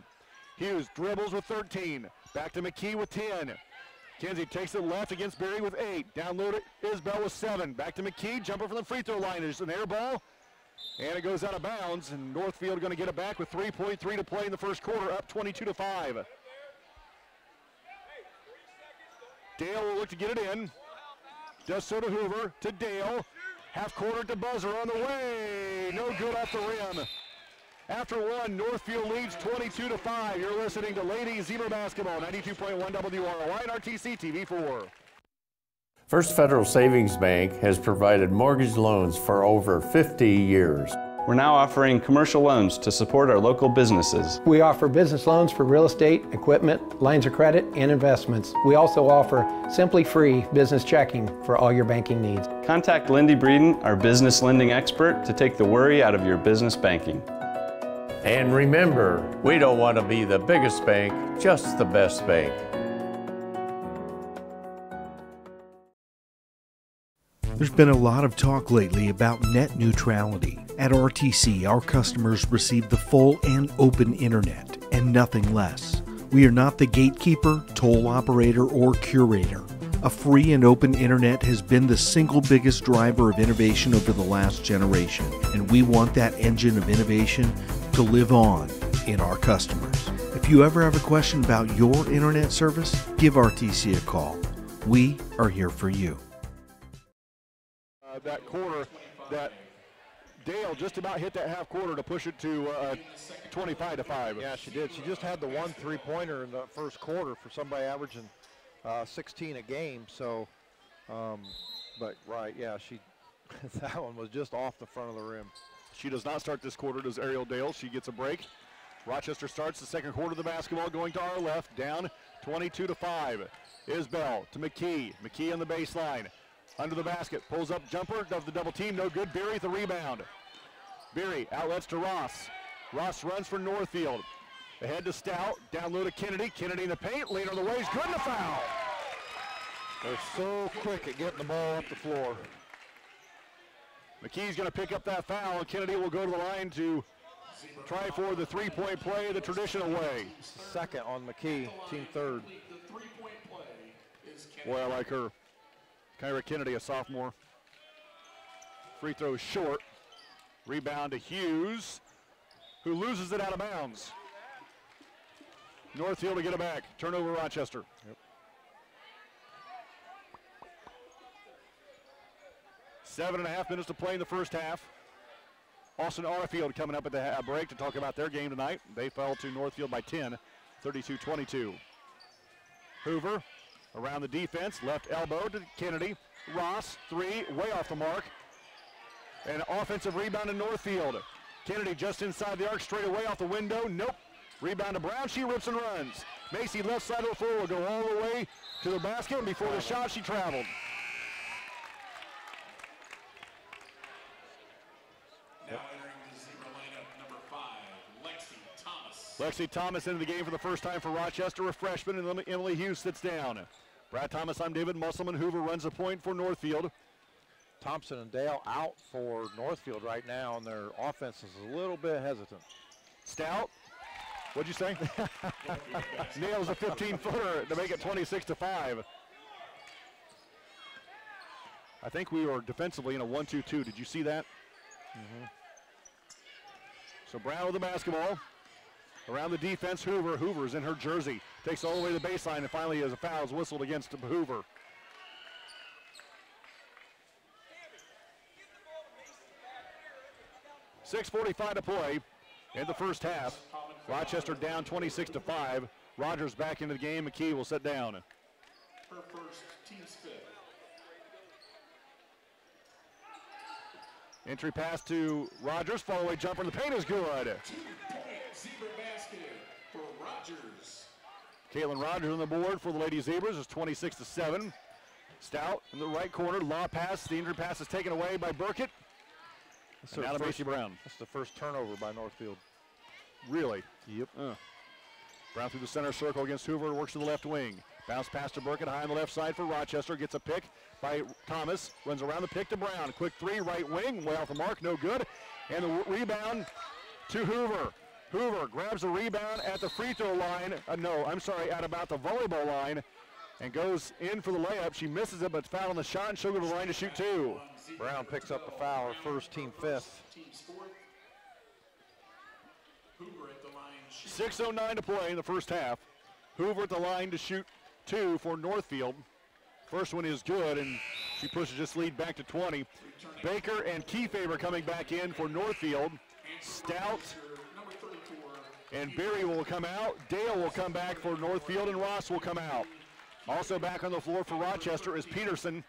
Hughes dribbles with 13. Back to McKee with 10. Kinsey takes it left against Berry with 8. Down low to Isbell with 7. Back to McKee, jumper from the free throw line. There's an air ball. And it goes out of bounds, and Northfield going to get it back with 3.3 to play in the first quarter, up 22-5. Dale will look to get it in. Does so to Hoover, to Dale. Half quarter to buzzer on the way. No good off the rim. After one, Northfield leads 22-5. You're listening to Ladies Zebra Basketball, 92.1 WROI and RTC TV4. First Federal Savings Bank has provided mortgage loans for over 50 years. We're now offering commercial loans to support our local businesses. We offer business loans for real estate, equipment, lines of credit, and investments. We also offer Simply Free business checking for all your banking needs. Contact Lindy Breeden, our business lending expert, to take the worry out of your business banking. And remember, we don't want to be the biggest bank, just the best bank. There's been a lot of talk lately about net neutrality. At RTC, our customers receive the full and open internet, and nothing less. We are not the gatekeeper, toll operator, or curator. A free and open internet has been the single biggest driver of innovation over the last generation, and we want that engine of innovation to live on in our customers. If you ever have a question about your internet service, give RTC a call. We are here for you. That quarter, that Dale just about hit that half quarter to push it to 25-5. Yeah, she did. She just had the 1 3-pointer in the first quarter for somebody averaging 16 a game. So, but right, yeah, she that one was just off the front of the rim. She does not start this quarter, does Ariel Dale. She gets a break. Rochester starts the second quarter of the basketball, going to our left, down 22-5. Isbell to McKee. McKee on the baseline. Under the basket, pulls up jumper, does the double team, no good. Beery with the rebound. Beery outlets to Ross. Ross runs for Northfield. Ahead to Stout, down low to Kennedy. Kennedy in the paint, lead on the way, is good and a foul. They're so quick at getting the ball up the floor. McKee's going to pick up that foul, and Kennedy will go to the line to try for the three-point play the traditional way. Second on McKee, team third. Boy, I like her. Kyra Kennedy, a sophomore. Free throw short. Rebound to Hughes, who loses it out of bounds. Northfield to get it back. Turnover Rochester. Yep. 7.5 minutes to play in the first half. Austin Arfield coming up at the break to talk about their game tonight. They fell to Northfield by 10, 32-22. Hoover around the defense, left elbow to Kennedy. Ross, three, way off the mark. An offensive rebound to Northfield. Kennedy just inside the arc, straight away off the window. Nope. Rebound to Brown. She rips and runs. Macy left side of the floor will go all the way to the basket, and before the shot, she traveled. Now entering the Zebra lineup, number 5, Lexi Thomas. Lexi Thomas into the game for the first time for Rochester, a freshman, and Emily Hughes sits down. Brad Thomas, I'm David Musselman. Hoover runs the point for Northfield. Thompson and Dale out for Northfield right now, and their offense is a little bit hesitant. Stout, what'd you say? Nails a 15-footer to make it 26-5. I think we were defensively in a 1-2-2. Did you see that? Mm-hmm. So Brown with the basketball. Around the defense, Hoover. Hoover's in her jersey. Takes all the way to the baseline, and finally has a foul whistled against Hoover. .6:45 to play in the first half. Rochester down 26-5. Rogers back into the game. McKee will sit down. Her first team's fifth. Entry pass to Rogers. Fall away jumper in the paint is good. 2-point Zebra basket for Rogers. Caitlin Rogers on the board for the Lady Zebras is 26-7. Stout in the right corner. Law pass. The injury pass is taken away by Burkett. And now to Macy Brown. That's the first turnover by Northfield. Really? Yep. Brown through the center circle against Hoover. Works to the left wing. Bounce pass to Burkett. High on the left side for Rochester. Gets a pick by Thomas. Runs around the pick to Brown. Quick three, right wing. Way off the mark. No good. And the rebound to Hoover. Hoover grabs the rebound at the free throw line. At about the volleyball line. And goes in for the layup. She misses it, but foul on the shot, and she'll go to the line to shoot two. Brown picks up the foul, her first, team fifth. 6:09 to play in the first half. Hoover at the line to shoot two for Northfield. First one is good, and she pushes this lead back to 20. Baker and Kiefaber coming back in for Northfield. Stout and Berry will come out. Dale will come back for Northfield, and Ross will come out. Also back on the floor for Rochester is Peterson,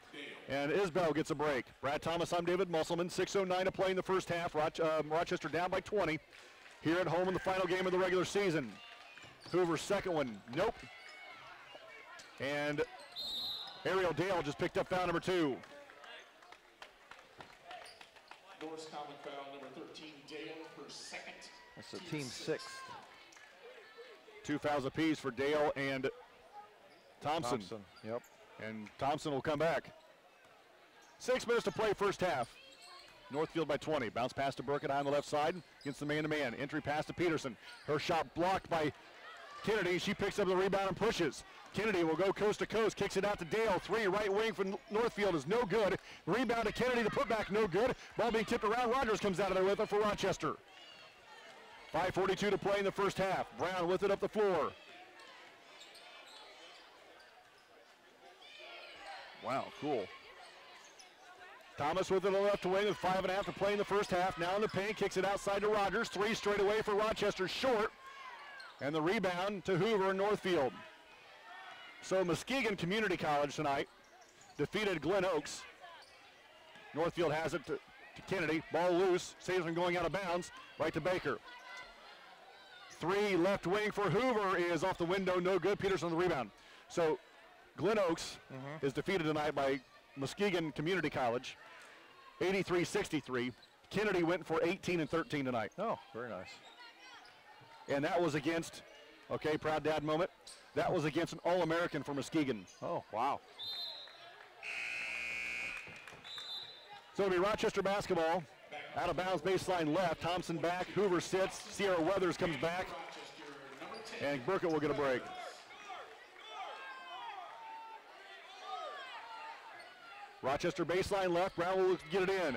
and Isbell gets a break. Brad Thomas, I'm David Musselman. 6:09 to play in the first half. Rochester down by 20 here at home in the final game of the regular season. Hoover's second one, nope. And Ariel Dale just picked up foul number 2. Norris common foul number 13, Dale, her second. That's the team sixth. 2 fouls apiece for Dale and Thompson. Yep. And Thompson will come back. 6 minutes to play first half. Northfield by 20. Bounce pass to Burkett on the left side against the man-to-man. Entry pass to Peterson. Her shot blocked by Kennedy. She picks up the rebound and pushes. Kennedy will go coast to coast. Kicks it out to Dale. 3 right wing from Northfield is no good. Rebound to Kennedy. The putback no good. Ball being tipped around. Rogers comes out of there with it for Rochester. 5:42 to play in the first half. Brown with it up the floor. Wow, cool. Thomas with it on the left wing with 5.5 to play in the first half. Now in the paint, kicks it outside to Rogers. 3 straight away for Rochester, short. And the rebound to Hoover and Northfield. So Muskegon Community College tonight defeated Glen Oaks. Northfield has it to Kennedy. Ball loose, saves from going out of bounds. Right to Baker. 3 left wing for Hoover is off the window, no good. Peterson on the rebound. So Glen Oaks is defeated tonight by Muskegon Community College, 83-63. Kennedy went for 18 and 13 tonight. Oh, very nice. And that was against, okay, proud dad moment, that was against an All-American for Muskegon. Oh, wow. So it'll be Rochester basketball. Out of bounds, baseline left. Thompson back, Hoover sits, Sierra Weathers comes back, and Burkett will get a break. Rochester baseline left. Brown will get it in.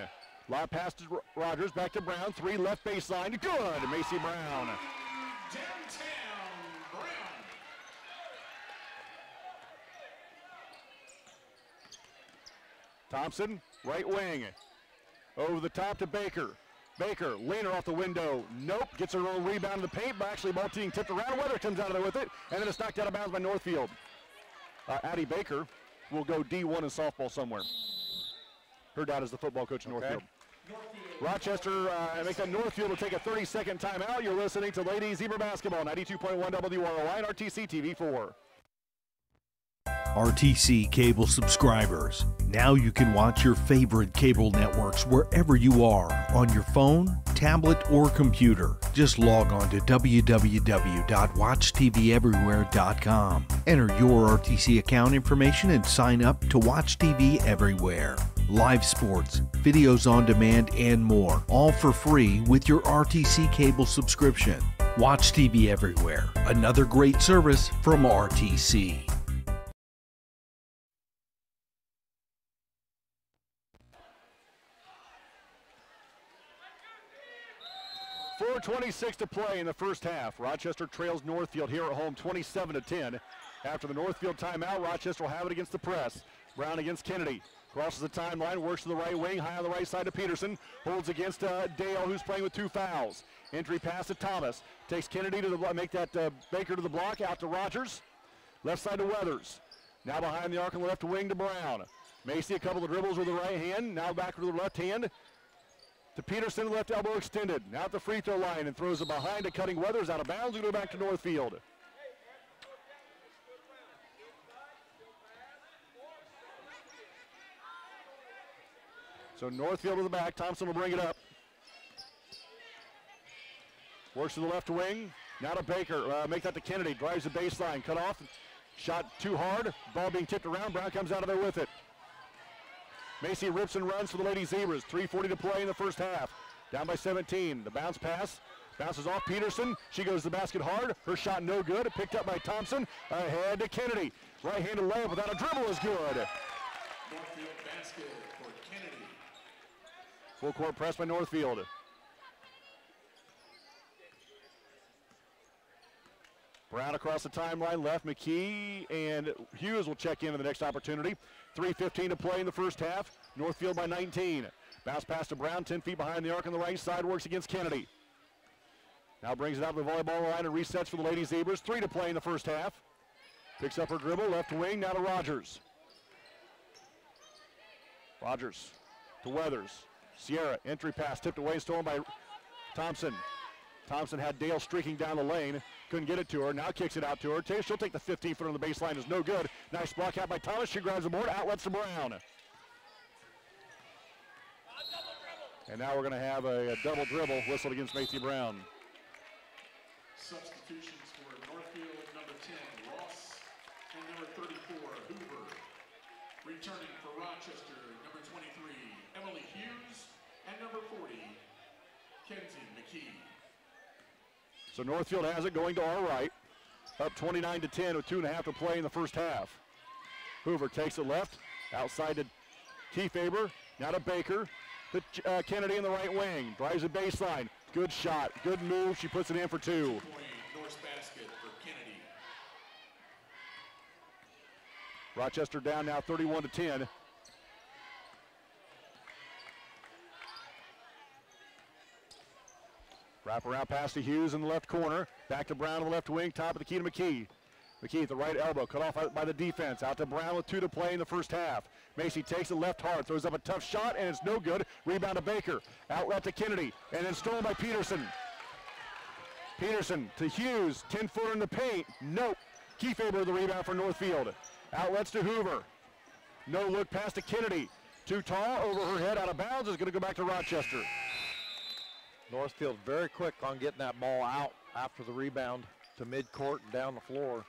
Lob pass to Rogers. Back to Brown. 3 left baseline. Good. Macy Brown. Downtown Brown. Thompson, right wing. Over the top to Baker. Baker, leaner off the window. Nope. Gets her own rebound in the paint, but actually ball being tipped around. Weather comes out of there with it, and then it's knocked out of bounds by Northfield. Addie Baker will go D1 in softball somewhere. Her dad is the football coach in Northfield. Rochester, make that Northfield will take a 30-second timeout. You're listening to Ladies Zebra Basketball, 92.1 WROI and RTC TV4. RTC cable subscribers. Now you can watch your favorite cable networks wherever you are on your phone, tablet, or computer. Just log on to www.watchtveverywhere.com. Enter your RTC account information and sign up to watch TV everywhere. Live sports, videos on demand, and more, all for free with your RTC cable subscription. Watch TV everywhere. Another great service from RTC. 4:26 to play in the first half. Rochester trails Northfield here at home 27-10. After the Northfield timeout, Rochester will have it against the press. Brown against Kennedy. Crosses the timeline, works to the right wing, high on the right side to Peterson. Holds against Dale, who's playing with 2 fouls. Entry pass to Thomas. Takes Kennedy to the make that Baker to the block, out to Rogers. Left side to Weathers. Now behind the arc on the left wing to Brown. Macy a couple of dribbles with the right hand. Now back to the left hand. To Peterson, left elbow extended. Now at the free throw line and throws it behind to Cutting Weathers, out of bounds. We go back to Northfield. So Northfield to the back. Thompson will bring it up. Works to the left wing. Now to Baker. Make that to Kennedy. Drives the baseline. Cut off. Shot too hard. Ball being tipped around. Brown comes out of there with it. Macy rips and runs for the Lady Zebras. 3:40 to play in the first half. Down by 17. The bounce pass. Bounces off Peterson. She goes to the basket hard. Her shot no good. Picked up by Thompson. Ahead to Kennedy. Right-handed layup without a dribble is good. Northfield basket for Kennedy. Full court press by Northfield. Brown across the timeline, left. McKee and Hughes will check in the next opportunity. 3:15 to play in the first half. Northfield by 19. Bounce pass to Brown, 10 feet behind the arc on the right side, works against Kennedy. Now brings it out to the volleyball line and resets for the Lady Zebras. 3 to play in the first half. Picks up her dribble, left wing, now to Rogers. Rogers to Weathers. Sierra, entry pass, tipped away, stolen by Thompson. Thompson had Dale streaking down the lane. Couldn't get it to her. Now kicks it out to her. She'll take the 15-foot on the baseline. Is no good. Nice block out by Thomas. She grabs the board. Outlets to Brown. And now we're going to have a double dribble whistled against Macy Brown. Substitutions for Northfield, number 10, Ross, and number 34, Hoover. Returning for Rochester, number 23, Emily Hughes, and number 40, Kenzie McKee. So Northfield has it going to our right. Up 29-10 with 2.5 to play in the first half. Hoover takes it left. Outside to Kiefaber. Now to Baker. To Kennedy in the right wing. Drives the baseline. Good shot. Good move. She puts it in for 2. North basket for Kennedy. Rochester down now 31-10. Wrap around pass to Hughes in the left corner. Back to Brown on the left wing. Top of the key to McKee. McKee at the right elbow. Cut off by the defense. Out to Brown with 2 to play in the first half. Macy takes it left hard. Throws up a tough shot, and it's no good. Rebound to Baker. Outlet to Kennedy. And then stolen by Peterson. Peterson to Hughes. 10-footer in the paint. Nope. Kiefaber the rebound for Northfield. Outlets to Hoover. No look pass to Kennedy. Too tall. Over her head. Out of bounds. Is going to go back to Rochester. Northfield very quick on getting that ball out after the rebound to midcourt and down the floor.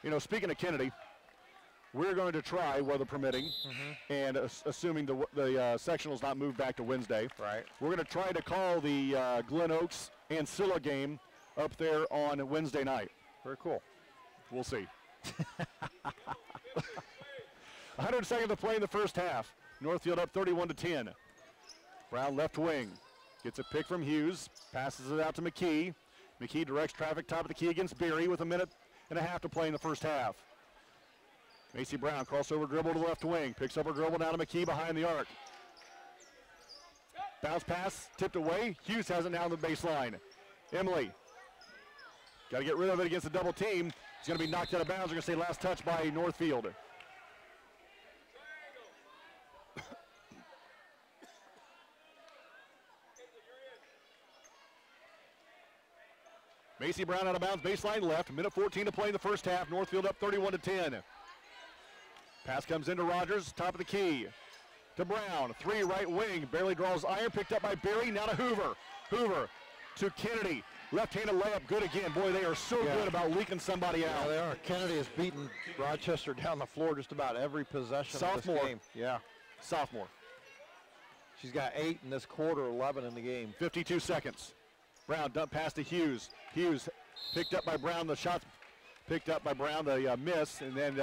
You know, speaking of Kennedy, we're going to try, weather permitting, and assuming the sectional's not moved back to Wednesday, right? We're going to try to call the Glen Oaks and Scylla game up there on Wednesday night. Very cool. We'll see. 100 seconds to play in the first half. Northfield up 31-10. Brown left wing. Gets a pick from Hughes. Passes it out to McKee. McKee directs traffic top of the key against Beery with 1.5 minutes to play in the first half. Macy Brown crossover dribble to the left wing. Picks up her dribble down to McKee behind the arc. Bounce pass tipped away. Hughes has it now on the baseline. Emily. Got to get rid of it against the double team. It's going to be knocked out of bounds. We're going to say last touch by Northfield. Macy Brown out of bounds, baseline left. 1:14 to play in the first half. Northfield up 31-10. Pass comes into Rogers, top of the key. To Brown, 3 right wing. Barely draws iron, picked up by Berry. Now to Hoover. Hoover to Kennedy. Left-handed layup, good again. Boy, they are so good about leaking somebody out. Yeah, they are. Kennedy has beaten Rochester down the floor just about every possession of this game. Yeah. Sophomore. She's got 8 in this quarter, 11 in the game. 52 seconds. Brown dump pass to Hughes. Hughes picked up by Brown. The shot's picked up by Brown. The miss, and then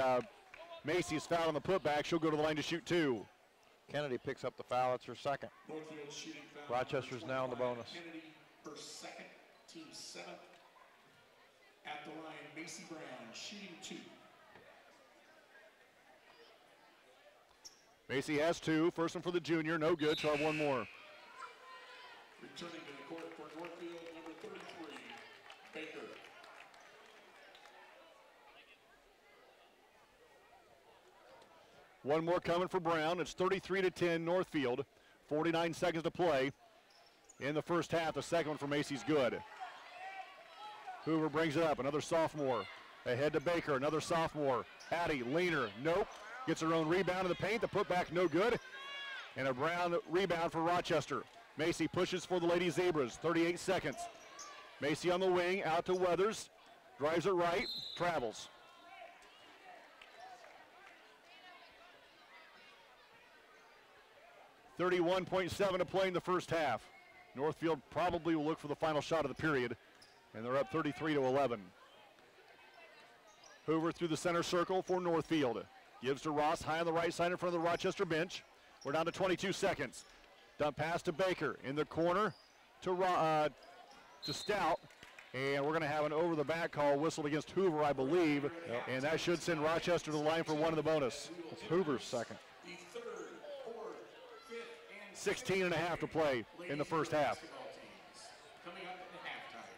Macy's foul on the putback. She'll go to the line to shoot 2. Kennedy picks up the foul. It's her second. Rochester's now in the bonus. Kennedy, her second, team 7th. At the line, Macy Brown shooting 2. Macy has 2. First one for the junior. No good. She'll have 1 more. Returning to the court for Northfield, number 33, Baker. One more coming for Brown. It's 33-10 Northfield. 49 seconds to play in the first half. The second one for Macy's good. Hoover brings it up. Another sophomore. Ahead to Baker. Another sophomore. Addie, leaner. Nope. Gets her own rebound in the paint. The putback no good. And a Brown rebound for Rochester. Macy pushes for the Lady Zebras. 38 seconds. Macy on the wing. Out to Weathers. Drives it right. Travels. .7 to play in the first half. Northfield probably will look for the final shot of the period, and they're up 33-11. Hoover through the center circle for Northfield. Gives to Ross, high on the right side in front of the Rochester bench. We're down to 22 seconds. Dump pass to Baker in the corner to Stout, and we're going to have an over-the-back call whistled against Hoover, I believe, and that should send Rochester to the line for 1 in the bonus. It's Hoover's second. 16.5 to play in the first half. Coming up in halftime.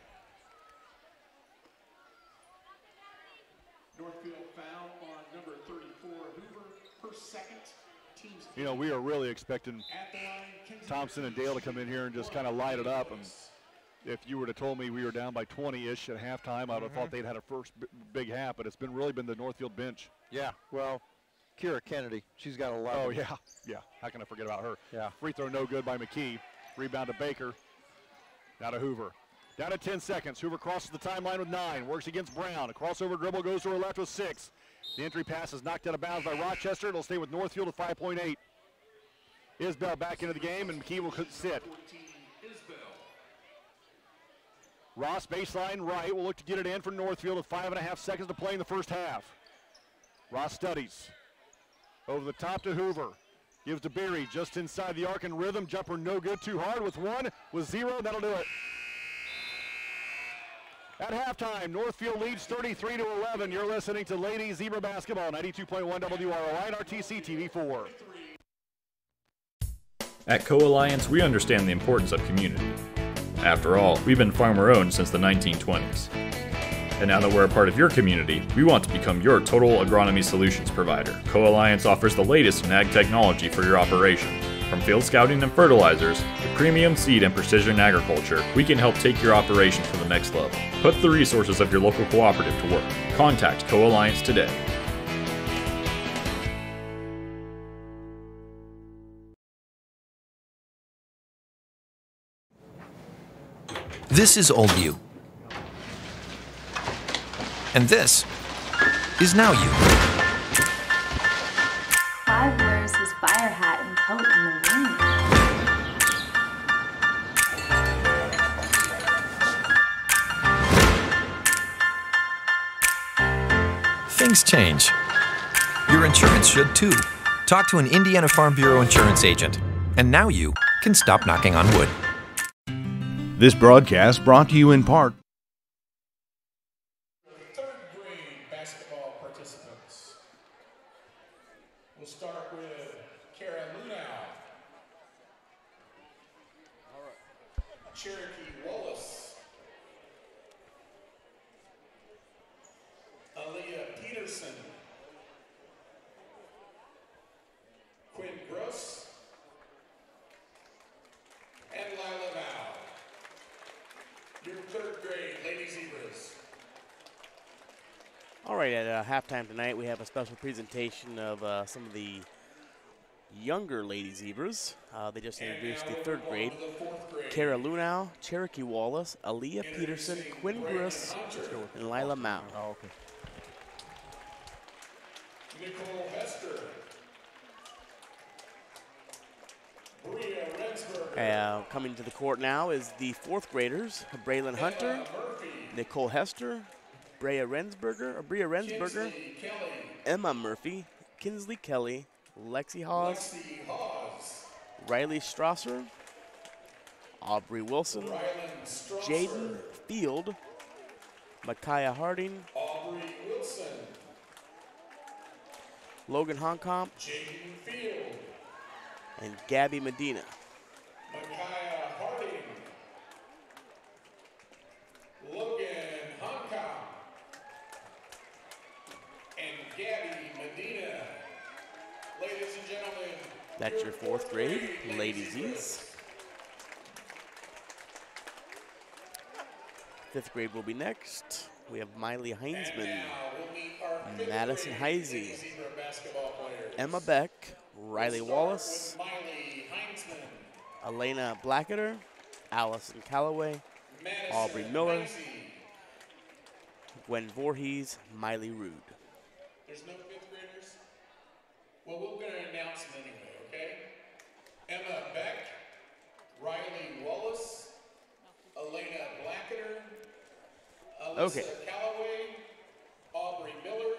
Northfield foul on number 34, Hoover, her second. Team's you know, we are really expecting Thompson and Dale to come in here and just kind of light it up. And if you were to told me we were down by 20-ish at halftime, I would have thought they'd had a first big half, but it's really been the Northfield bench. Yeah, well, Kira Kennedy, she's got 11. Oh, yeah. How can I forget about her? Yeah. Free throw no good by McKee. Rebound to Baker. Now to Hoover. Down to 10 seconds. Hoover crosses the timeline with 9. Works against Brown. A crossover dribble goes to her left with 6. The entry pass is knocked out of bounds by Rochester. It'll stay with Northfield at 5.8. Isbell back into the game, and McKee will sit. Ross baseline right will look to get it in for Northfield with 5.5 seconds to play in the first half. Ross studies. Over the top to Hoover. Gives to Beery just inside the arc and rhythm. Jumper no good, too hard with 1, with 0. That'll do it. At halftime, Northfield leads 33-11. You're listening to Ladies Zebra Basketball, 92.1 WROI and RTC TV4. At Co-Alliance, we understand the importance of community. After all, we've been farmer-owned since the 1920s. And now that we're a part of your community, we want to become your total agronomy solutions provider. Co-Alliance offers the latest in ag technology for your operation. From field scouting and fertilizers to premium seed and precision agriculture, we can help take your operation to the next level. Put the resources of your local cooperative to work. Contact Co-Alliance today. This is Oldview. And this is Now You. Clive wears his fire hat and coat in the wind. Things change. Your insurance should too. Talk to an Indiana Farm Bureau insurance agent. And now you can stop knocking on wood. This broadcast brought to you in part. Third grade basketball participants. We'll start with Kara Lunau. Cherokee Wallace. Aaliyah Peterson. Quinn Gross. And Lila Val. Your third grade Lady Zebras. All right, at halftime tonight, we have a special presentation of some of the younger Lady Zebras. They just introduced the third grade. Kara Lunau, Cherokee Wallace, Aaliyah Peterson, Quinn Griss, and Lila Mao. Oh, okay. Nicole Hester. Bria Rensberger. Coming to the court now is the fourth graders, Braylon Hunter, Nicole Hester, Bria Rensberger, Emma Murphy, Kinsley Kelly, Lexi Hawes, Riley Strasser, Aubrey Wilson, Jaden Field, Micaiah Harding, Aubrey Wilson. Logan Honkamp, Jaden Field. and Gabby Medina. Micaiah Harding. Logan Honkamp. And Gabby Medina. Ladies and gentlemen, That's your fourth grade, Lady Z's. Fifth grade will be next. We have Miley Heinsman, Madison Heisey, Emma Beck, Riley Wallace, Elena Blacketer, Allison Calloway, Aubrey Miller, Gwen Voorhees, Miley Rude. there's no fifth graders? Well, we're going to announce them anyway, okay? Emma Beck, Riley Wallace, Elena Blacketer, Alyssa Calloway, Aubrey Miller,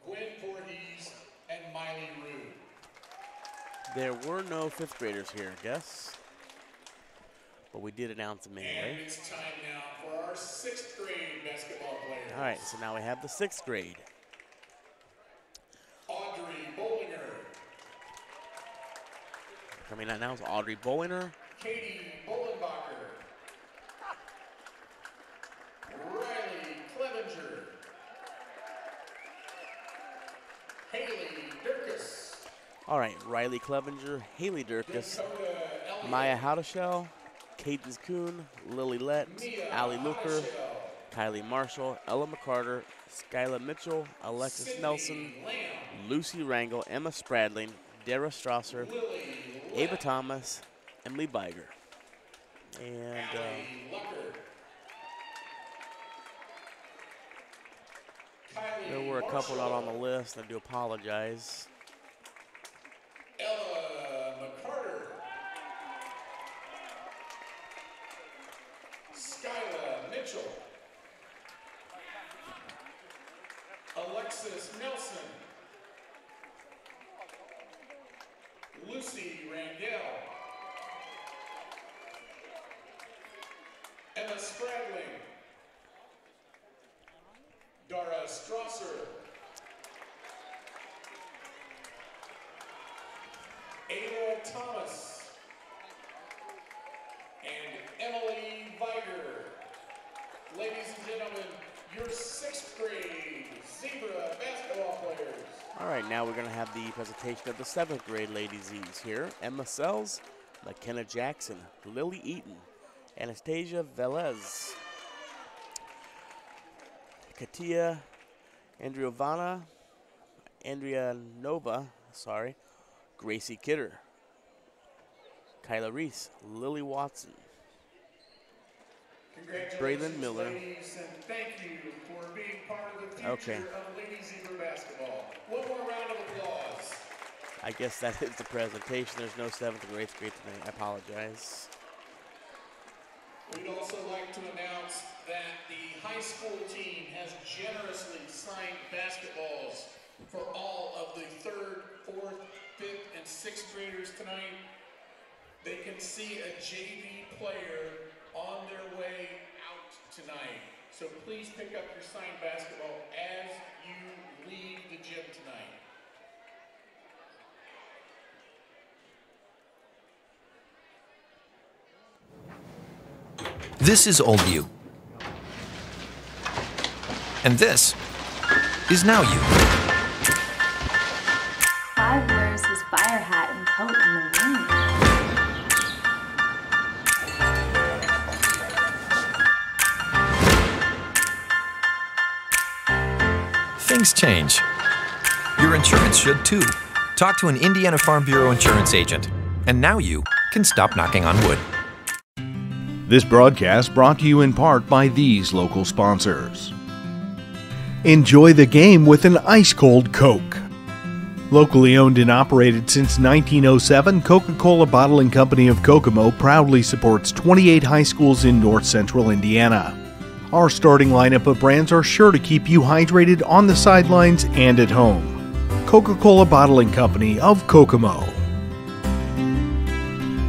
Gwen Voorhees, and Miley Rude. There were no fifth graders here, I guess. But we did announce them anyway. And it's time now for our sixth grade basketball players. All right, so now we have the sixth grade. Audrey Bollinger, Coming out now is Audrey Bollinger, Katie Bollenbacher, Riley Clevenger, Haley Durkis, all right, Riley Clevenger, Haley Durkis, Maya Howdeshell, Cadence Kuhn, Lily Lett, Allie Luker, Kylie Marshall, Ella McCarter, Skyla Mitchell, Alexis Nelson, Lucy Rangel, Emma Spradling, Dara Strasser, Ava Thomas, Emily Biger. And there were a couple not on the list. I do apologize. Ella McCarter, Skyla Mitchell, Alexis Nelson, Lucy Rangel, Emma Spradling, Dara Strasser, Ava Thomas, and Emily Viger. Ladies and gentlemen, your sixth grade Zebra basketball players. All right, now we're going to have the presentation of the seventh grade Lady Z's here. Emma Sells, McKenna Jackson, Lily Eaton, Anastasia Velez, Katia Andriovana, Andrea Nova, Gracie Kidder, Kyla Reese, Lily Watson, Braylon Miller. Ladies, and thank you for being part of the future of Lady Zebra basketball. One more round of applause. I guess that is the presentation. There's no 7th or 8th grade tonight. I apologize. We'd also like to announce that the high school team has generously signed basketballs For all of the 3rd, 4th, 5th, and 6th graders tonight, they can see a JV player on their way out tonight. So please pick up your signed basketball as you leave the gym tonight. This is Oldview. And this is Now You. Clive wears his fire hat and coat in the wind. Things change. Your insurance should too. Talk to an Indiana Farm Bureau insurance agent. And now you can stop knocking on wood. This broadcast brought to you in part by these local sponsors. Enjoy the game with an ice-cold Coke. Locally owned and operated since 1907, Coca-Cola Bottling Company of Kokomo proudly supports 28 high schools in north central Indiana. Our starting lineup of brands are sure to keep you hydrated on the sidelines and at home. Coca-Cola Bottling Company of Kokomo.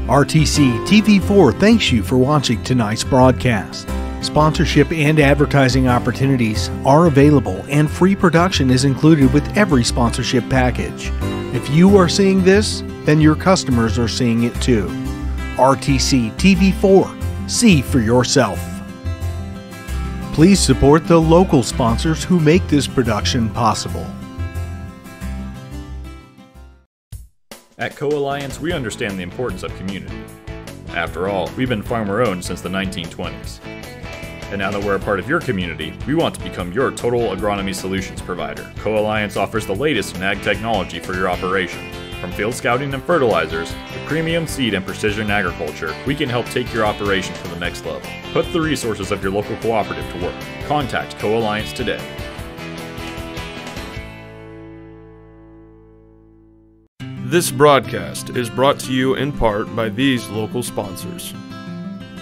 RTC TV4 thanks you for watching tonight's broadcast. Sponsorship and advertising opportunities are available, and free production is included with every sponsorship package. If you are seeing this, then your customers are seeing it too. RTC TV4. See for yourself. Please support the local sponsors who make this production possible. At Co-Alliance, we understand the importance of community. After all, we've been farmer-owned since the 1920s. And now that we're a part of your community, we want to become your total agronomy solutions provider. Co-Alliance offers the latest in ag technology for your operation. From field scouting and fertilizers to premium seed and precision agriculture, we can help take your operation to the next level. Put the resources of your local cooperative to work. Contact Co-Alliance today. This broadcast is brought to you in part by these local sponsors.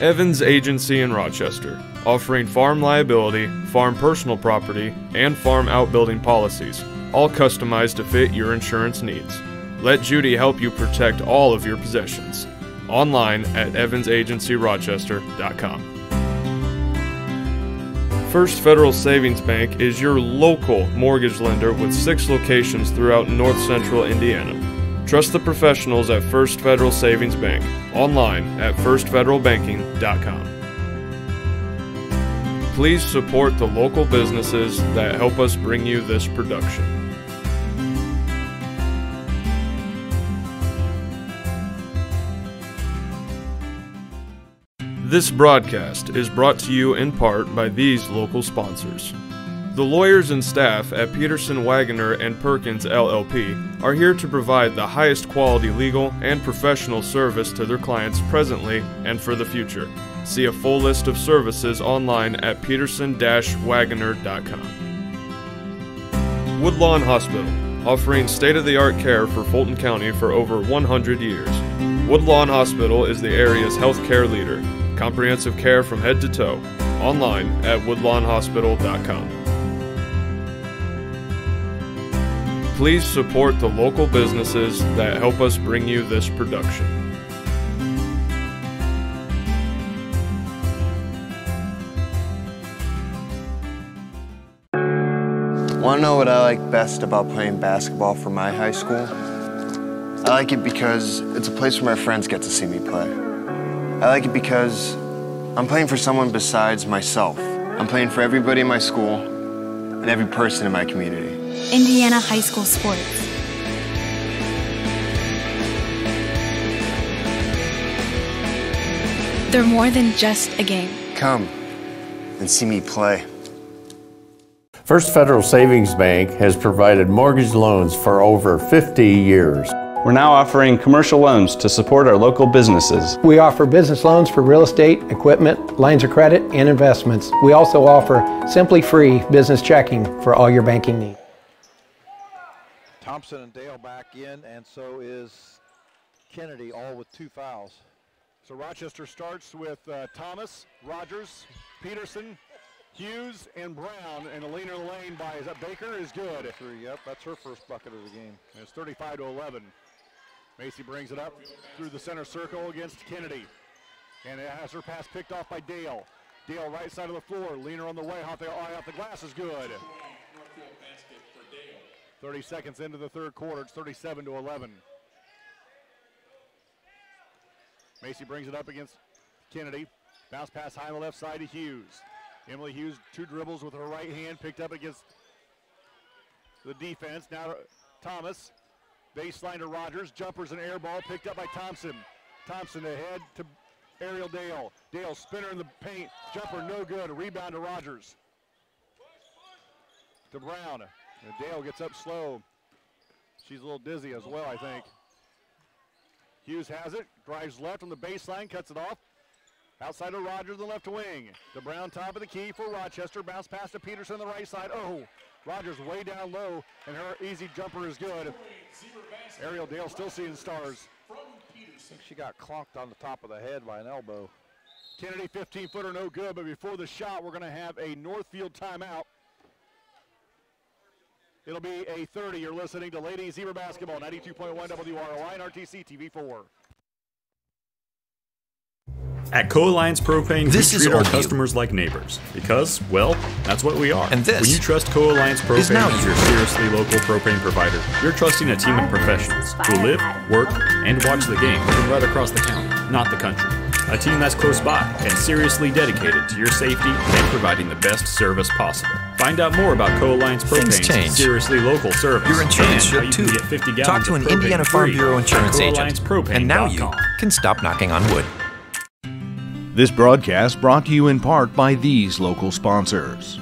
Evans Agency in Rochester, offering farm liability, farm personal property, and farm outbuilding policies, all customized to fit your insurance needs. Let Judy help you protect all of your possessions. Online at evansagencyrochester.com. First Federal Savings Bank is your local mortgage lender with 6 locations throughout north central Indiana. Trust the professionals at First Federal Savings Bank. Online at firstfederalbanking.com. Please support the local businesses that help us bring you this production. This broadcast is brought to you in part by these local sponsors. The lawyers and staff at Peterson, Wagoner & Perkins LLP are here to provide the highest quality legal and professional service to their clients presently and for the future. See a full list of services online at peterson-wagoner.com. Woodlawn Hospital, offering state-of-the-art care for Fulton County for over 100 years. Woodlawn Hospital is the area's healthcare leader. Comprehensive care from head to toe. Online at woodlawnhospital.com. Please support the local businesses that help us bring you this production. Want to know what I like best about playing basketball for my high school? I like it because it's a place where my friends get to see me play. I like it because I'm playing for someone besides myself. I'm playing for everybody in my school and every person in my community. Indiana high school sports. They're more than just a game. Come and see me play. First Federal Savings Bank has provided mortgage loans for over 50 years. We're now offering commercial loans to support our local businesses. We offer business loans for real estate, equipment, lines of credit, and investments. We also offer Simply Free business checking for all your banking needs. Thompson and Dale back in, and so is Kennedy, all with 2 fouls. So Rochester starts with Thomas, Rogers, Peterson, Hughes and Brown, and the leaner in the lane by, is that Baker, is good. Yep, that's her first bucket of the game. And it's 35-11. Macy brings it up through the center circle against Kennedy. And it has her pass picked off by Dale. Dale right side of the floor, leaner on the way, off the glass is good. 30 seconds into the third quarter, it's 37-11. Macy brings it up against Kennedy. Bounce pass high on the left side to Hughes. Emily Hughes, 2 dribbles with her right hand, picked up against the defense. Now to Thomas, baseline to Rogers, jumpers and air ball, picked up by Thompson. Thompson ahead to Ariel Dale. Dale spinner in the paint, jumper no good, a rebound to Rogers. To Brown, and Dale gets up slow. She's a little dizzy as well, I think. Hughes has it, drives left on the baseline, cuts it off. Outside of Rogers, the left wing. To Brown, top of the key for Rochester. Bounce pass to Peterson on the right side. Oh, Rogers way down low, and her easy jumper is good. Ariel Dale still seeing stars. I think she got clonked on the top of the head by an elbow. Kennedy, 15-footer, no good, but before the shot, we're going to have a Northfield timeout. It'll be a 30. You're listening to Lady Zebra Basketball, 92.1 WROI and RTC TV4. At Co-Alliance Propane, we treat our customers like neighbors because, well, that's what we are. And this when you trust Co-Alliance Propane as your seriously local propane provider, you're trusting a team of professionals who live, work, and watch the game from right across the county, not the country. A team that's close by and seriously dedicated to your safety and providing the best service possible. Find out more about Co-Alliance Propane's seriously local service. Your insurance should too. Talk to an Indiana Farm Bureau insurance agent. And now you can stop knocking on wood. This broadcast brought to you in part by these local sponsors.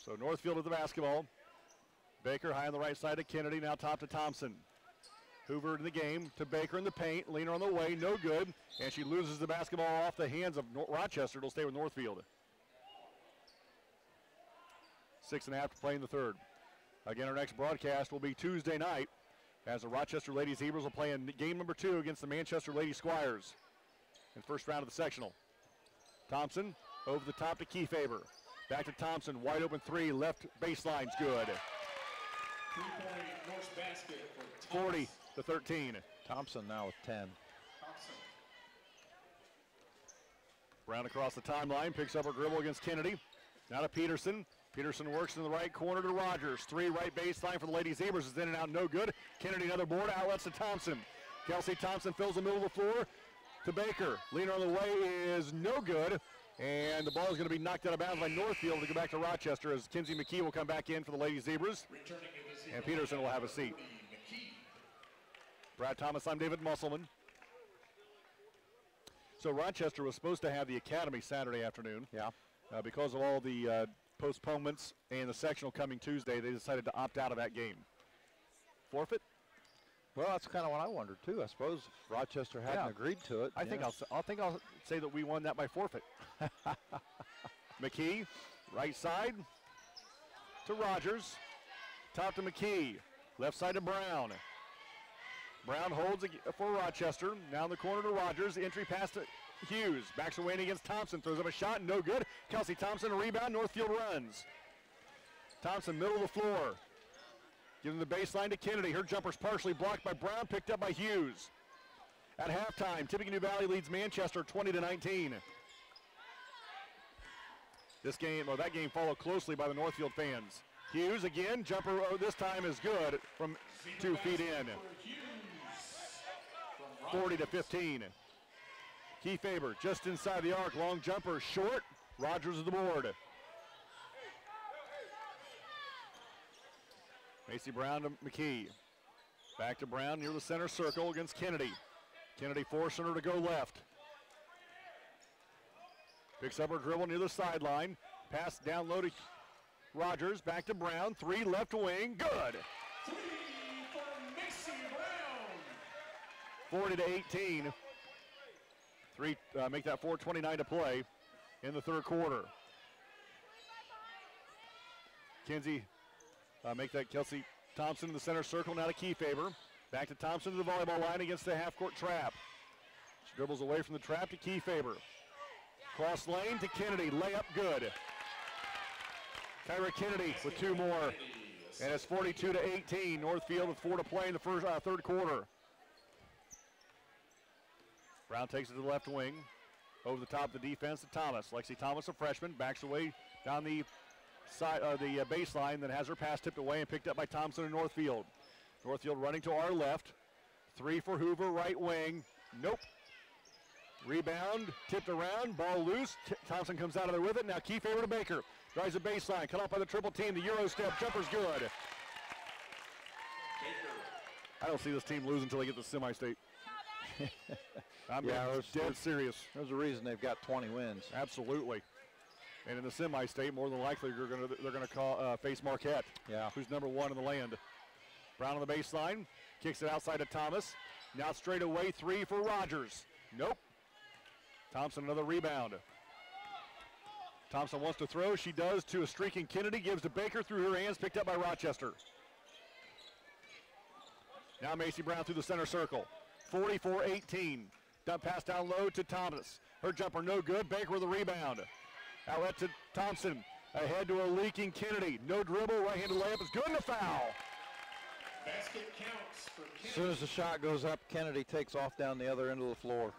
So Northfield with the basketball. Baker high on the right side to Kennedy, now top to Thompson. Hoover in the game to Baker in the paint, leaner on the way, no good. And she loses the basketball off the hands of Rochester. It'll stay with Northfield. 6.5 to play in the third. Again, our next broadcast will be Tuesday night, as the Rochester Lady Zebras will play in game number 2 against the Manchester Lady Squires in first round of the sectional. Thompson over the top to Kiefaber. Back to Thompson, wide open 3, left baseline's good. 40-13. Thompson now with 10. Brown across the timeline, picks up her dribble against Kennedy. Now to Peterson. Peterson works in the right corner to Rogers. 3 right baseline for the Lady Zebras is in and out, no good. Kennedy another board, outlets to Thompson. Kelsey Thompson fills the middle of the floor to Baker. Leaner on the way is no good. And the ball is going to be knocked out of bounds by Northfield to go back to Rochester as Kinsey McKee will come back in for the Lady Zebras. And Peterson will have a seat. Brad Thomas, I'm David Musselman. So Rochester was supposed to have the Academy Saturday afternoon. Yeah. Because of all the postponements and the sectional coming Tuesday, they decided to opt out of that game. Forfeit? Well, that's kind of what I wondered too. I suppose Rochester hadn't agreed to it. I think I'll say that we won that by forfeit. McKee, right side to Rogers, top to McKee, left side to Brown. Brown holds for Rochester. Now in the corner to Rogers. Entry pass to Hughes. Backs away against Thompson. Throws up a shot. No good. Kelsey Thompson, a rebound. Northfield runs. Thompson, middle of the floor. Giving the baseline to Kennedy. Her jumper's partially blocked by Brown. Picked up by Hughes. At halftime, Tippecanoe Valley leads Manchester 20-19. That game followed closely by the Northfield fans. Hughes again. Jumper this time is good from 2 feet in. 40-15. Kiefaber just inside the arc. Long jumper short. Rogers at the board. Macy Brown to McKee. Back to Brown near the center circle against Kennedy. Kennedy forcing her to go left. Picks up her dribble near the sideline. Pass down low to Rogers. Back to Brown. 3 left wing. Good. 40-18. 3 make that 4:29 to play in the third quarter. Kinsey make that Kelsey Thompson in the center circle. Now to Kiefaber. Back to Thompson to the volleyball line against the half-court trap. She dribbles away from the trap to Kiefaber. Cross lane to Kennedy, layup good. Kyra Kennedy with 2 more. And it's 42-18. Northfield with 4 to play in the third quarter. Brown takes it to the left wing. Over the top of the defense to Thomas. Lexi Thomas, a freshman, backs away down the side the baseline, then has her pass tipped away and picked up by Thompson and Northfield. Northfield running to our left. 3 for Hoover, right wing. Nope. Rebound, tipped around, ball loose. Thompson comes out of there with it. Now key favor to Baker. Drives the baseline, cut off by the triple team. The Euro step, jumper's good. I don't see this team losing until they get to semi-state. I'm dead serious. There's a reason they've got 20 wins. Absolutely. And in the semi-state, more than likely, they're going to face Marquette, who's number 1 in the land. Brown on the baseline, kicks it outside to Thomas. Now straight away, 3 for Rogers. Nope. Thompson, another rebound. Thompson wants to throw. She does to a streaking Kennedy. Gives to Baker through her hands, picked up by Rochester. Now Macy Brown through the center circle. 44-18. Dump pass down low to Thomas. Her jumper no good. Baker with a rebound. Outlet to Thompson. Ahead to a leaking Kennedy. No dribble. Right-handed layup is good and a foul. Basket counts for Kennedy. As soon as the shot goes up, Kennedy takes off down the other end of the floor.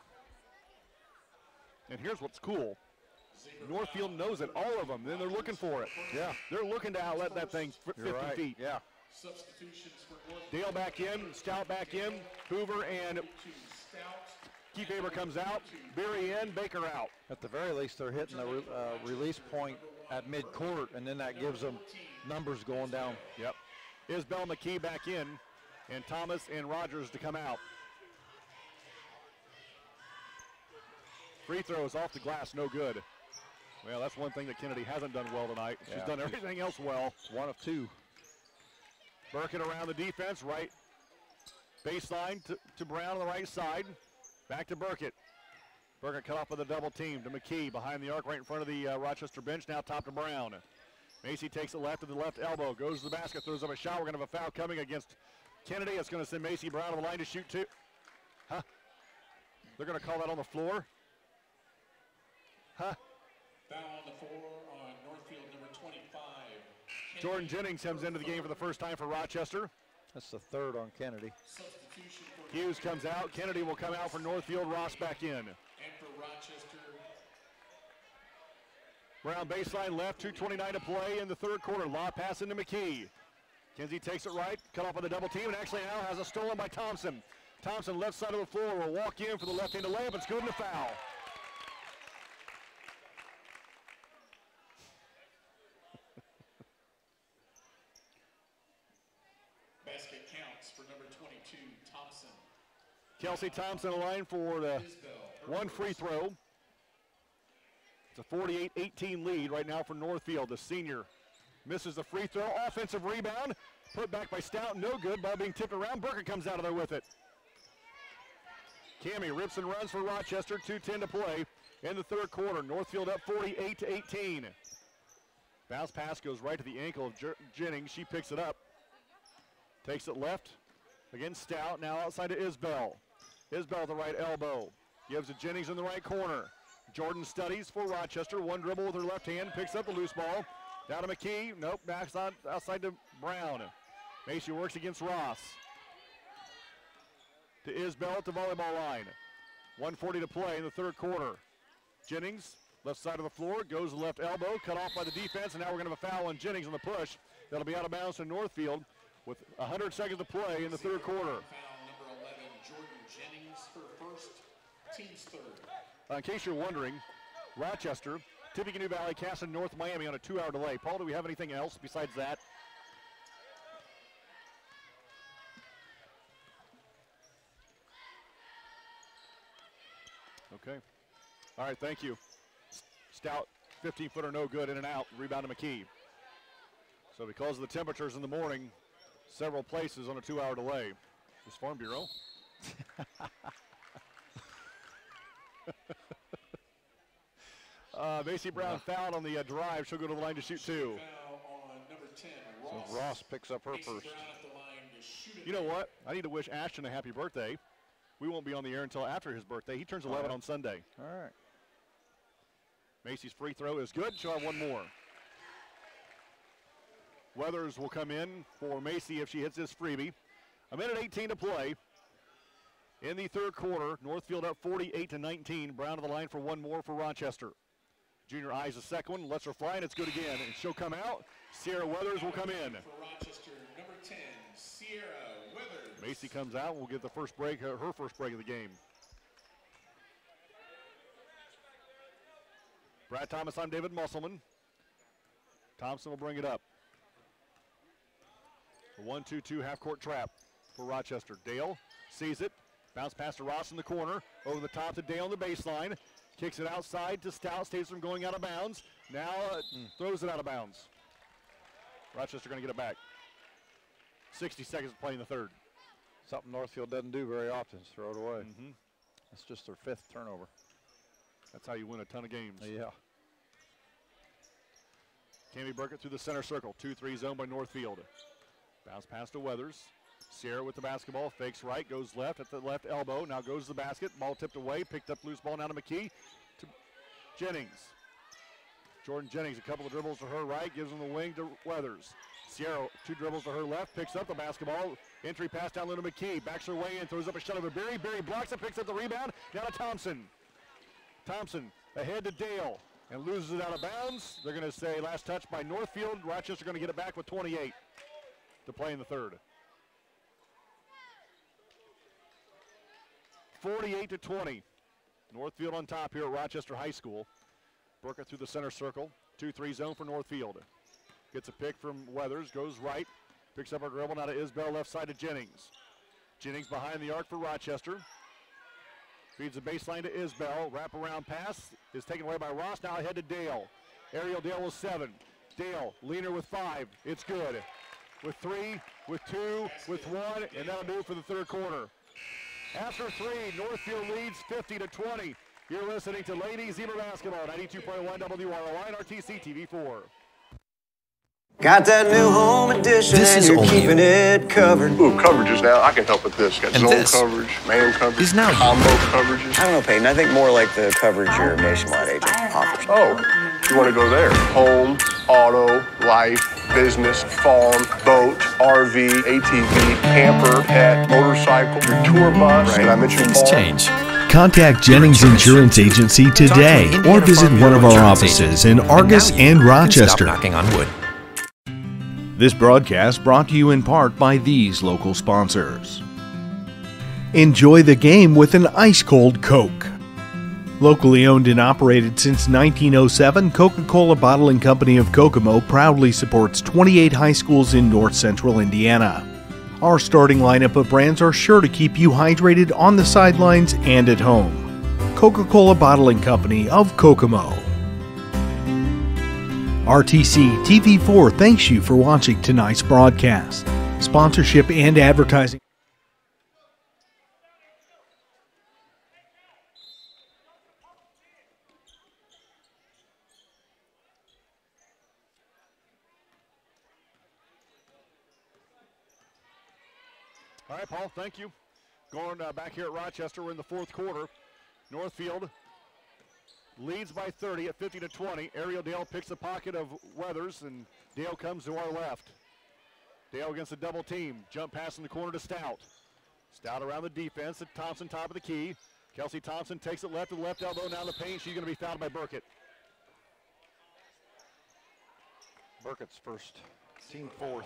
And here's what's cool. Northfield knows it, all of them. Then they're looking for it. Yeah. They're looking to outlet that thing 50 feet. Yeah. Substitutions for Dale back in, Stout back in, Hoover and Kiefaber comes out, Berry in, Baker out. At the very least, they're hitting the release point at midcourt, and then that gives them numbers going down. Yep. Isbell McKee back in, and Thomas and Rogers to come out. Free throws off the glass, no good. Well, that's one thing that Kennedy hasn't done well tonight. She's done everything else well. 1 of 2. Burkett around the defense, right baseline to Brown on the right side. Back to Burkett. Burkett cut off with a double team to McKee behind the arc right in front of the Rochester bench. Now top to Brown. Macy takes it left to the left elbow, goes to the basket, throws up a shot. We're going to have a foul coming against Kennedy. It's going to send Macy Brown on the line to shoot 2. Huh? They're going to call that on the floor. Huh? Foul on the floor on Northfield number 25. Jordan Jennings comes into the game for the first time for Rochester. That's the 3rd on Kennedy. Hughes comes out. Kennedy will come out for Northfield. Ross back in. And for Rochester. Brown baseline left, 2:29 to play in the third quarter. Law pass into McKee. Kinsey takes it right, cut off on the double team, and actually now has a stolen by Thompson. Thompson left side of the floor will walk in for the left-handed layup. It's good and a foul. Basket counts for number 22, Thompson. Kelsey Thompson in line for the 1 free throw. It's a 48-18 lead right now for Northfield. The senior misses the free throw. Offensive rebound. Put back by Stout. No good. Ball being tipped around. Burkett comes out of there with it. Cammie rips and runs for Rochester. 2:10 to play in the third quarter. Northfield up 48-18. Bounce pass goes right to the ankle of Jennings. She picks it up. Takes it left against Stout. Now outside to Isbell. Isbell at the right elbow. Gives to Jennings in the right corner. Jordan studies for Rochester. 1 dribble with her left hand. Picks up the loose ball. Down to McKee. Nope. Back outside to Brown. Macy works against Ross. To Isbell at the volleyball line. 1:40 to play in the third quarter. Jennings, left side of the floor, goes to the left elbow. Cut off by the defense, and now we're going to have a foul on Jennings on the push. That'll be out of bounds to Northfield with 100 seconds to play in the third quarter. Foul number 11, Jordan Jennings, her first, team's third. In case you're wondering, Rochester, Tippecanoe Valley, Castle, North Miami on a 2-hour delay. Paul, do we have anything else besides that? Okay. All right, thank you. Stout, 15-footer, no good, in and out. Rebound to McKee. So because of the temperatures in the morning, several places on a 2-hour delay. This Farm Bureau. Macy Brown fouled on the drive. She'll go to the line to shoot 2. Foul on number 10, So Ross picks up her first. You know what? I need to wish Ashton a happy birthday. We won't be on the air until after his birthday. He turns 11 on Sunday. All right. Macy's free throw is good. She'll have one more. Weathers will come in for Macy if she hits this freebie. 1:18 to play in the third quarter. Northfield up 48-19. Brown to the line for one more for Rochester. Junior eyes the second one, lets her fly, and it's good again. And she'll come out. Sierra Weathers will come in. For Rochester, number 10, Sierra Weathers. Macy comes out and will get the first break, her first break of the game. Brad Thomas, I'm David Musselman. Thompson will bring it up. A 1-2-2 half-court trap for Rochester. Dale sees it. Bounce pass to Ross in the corner. Over the top to Dale on the baseline. Kicks it outside to Stout. Stays from going out of bounds. Now throws it out of bounds. Rochester going to get it back. 60 seconds to play in the third. Something Northfield doesn't do very often is throw it away. That's just their 5th turnover. That's how you win a ton of games. Yeah. Cami Burkett through the center circle. 2-3 zone by Northfield. Bounce pass to Weathers. Sierra with the basketball. Fakes right. Goes left at the left elbow. Now goes to the basket. Ball tipped away. Picked up loose ball now to McKee. To Jennings. Jordan Jennings, a couple of dribbles to her right. Gives him the wing to Weathers. Sierra, 2 dribbles to her left. Picks up the basketball. Entry pass down low to McKee. Backs her way in. Throws up a shot over Berry. Berry blocks it. Picks up the rebound. Now to Thompson. Thompson ahead to Dale. And loses it out of bounds. They're going to say last touch by Northfield. Rochester going to get it back with 28 to play in the third. 48-20. Northfield on top here at Rochester High School. Burkett through the center circle. 2-3 zone for Northfield. Gets a pick from Weathers. Goes right. Picks up a dribble now to Isbell left side to Jennings. Jennings behind the arc for Rochester. Feeds the baseline to Isbell. Wraparound pass is taken away by Ross. Now ahead to Dale. Ariel Dale with 7. Dale, leaner with 5. It's good. With 3, with 2, with 1, and that'll do it for the third quarter. After 3, Northfield leads 50-20. You're listening to Ladies Zebra Basketball, 92.1 WROI and RTC TV4. Got that new home edition and you're keeping it covered. Ooh, coverages now. I can help with this. Got And zone this coverage, man coverage, is now combo coverages. I don't know, Peyton. I think more like the coverage your nationwide agent offers. Oh, you want to go there? Home, auto, life, business, farm, boat, RV, ATV, camper, pet, motorcycle, your tour bus. Did I mention Things farm? change. Contact Jennings Insurance Agency today or visit one of our offices in Argus and Rochester. Stop knocking on wood. This broadcast brought to you in part by these local sponsors. Enjoy the game with an ice-cold Coke. Locally owned and operated since 1907, Coca-Cola Bottling Company of Kokomo proudly supports 28 high schools in north central Indiana. Our starting lineup of brands are sure to keep you hydrated on the sidelines and at home. Coca-Cola Bottling Company of Kokomo. RTC TV4 thanks you for watching tonight's broadcast. Sponsorship and advertising. All right, Paul, thank you. Going back here at Rochester, we're in the fourth quarter. Northfield leads by 30 at 50-20. Ariel Dale picks the pocket of Weathers, and Dale comes to our left. Dale against a double team. Jump pass in the corner to Stout. Stout around the defense at Thompson, top of the key. Kelsey Thompson takes it left to the left elbow, now the paint. She's going to be fouled by Burkett. Burkett's first, team 4th.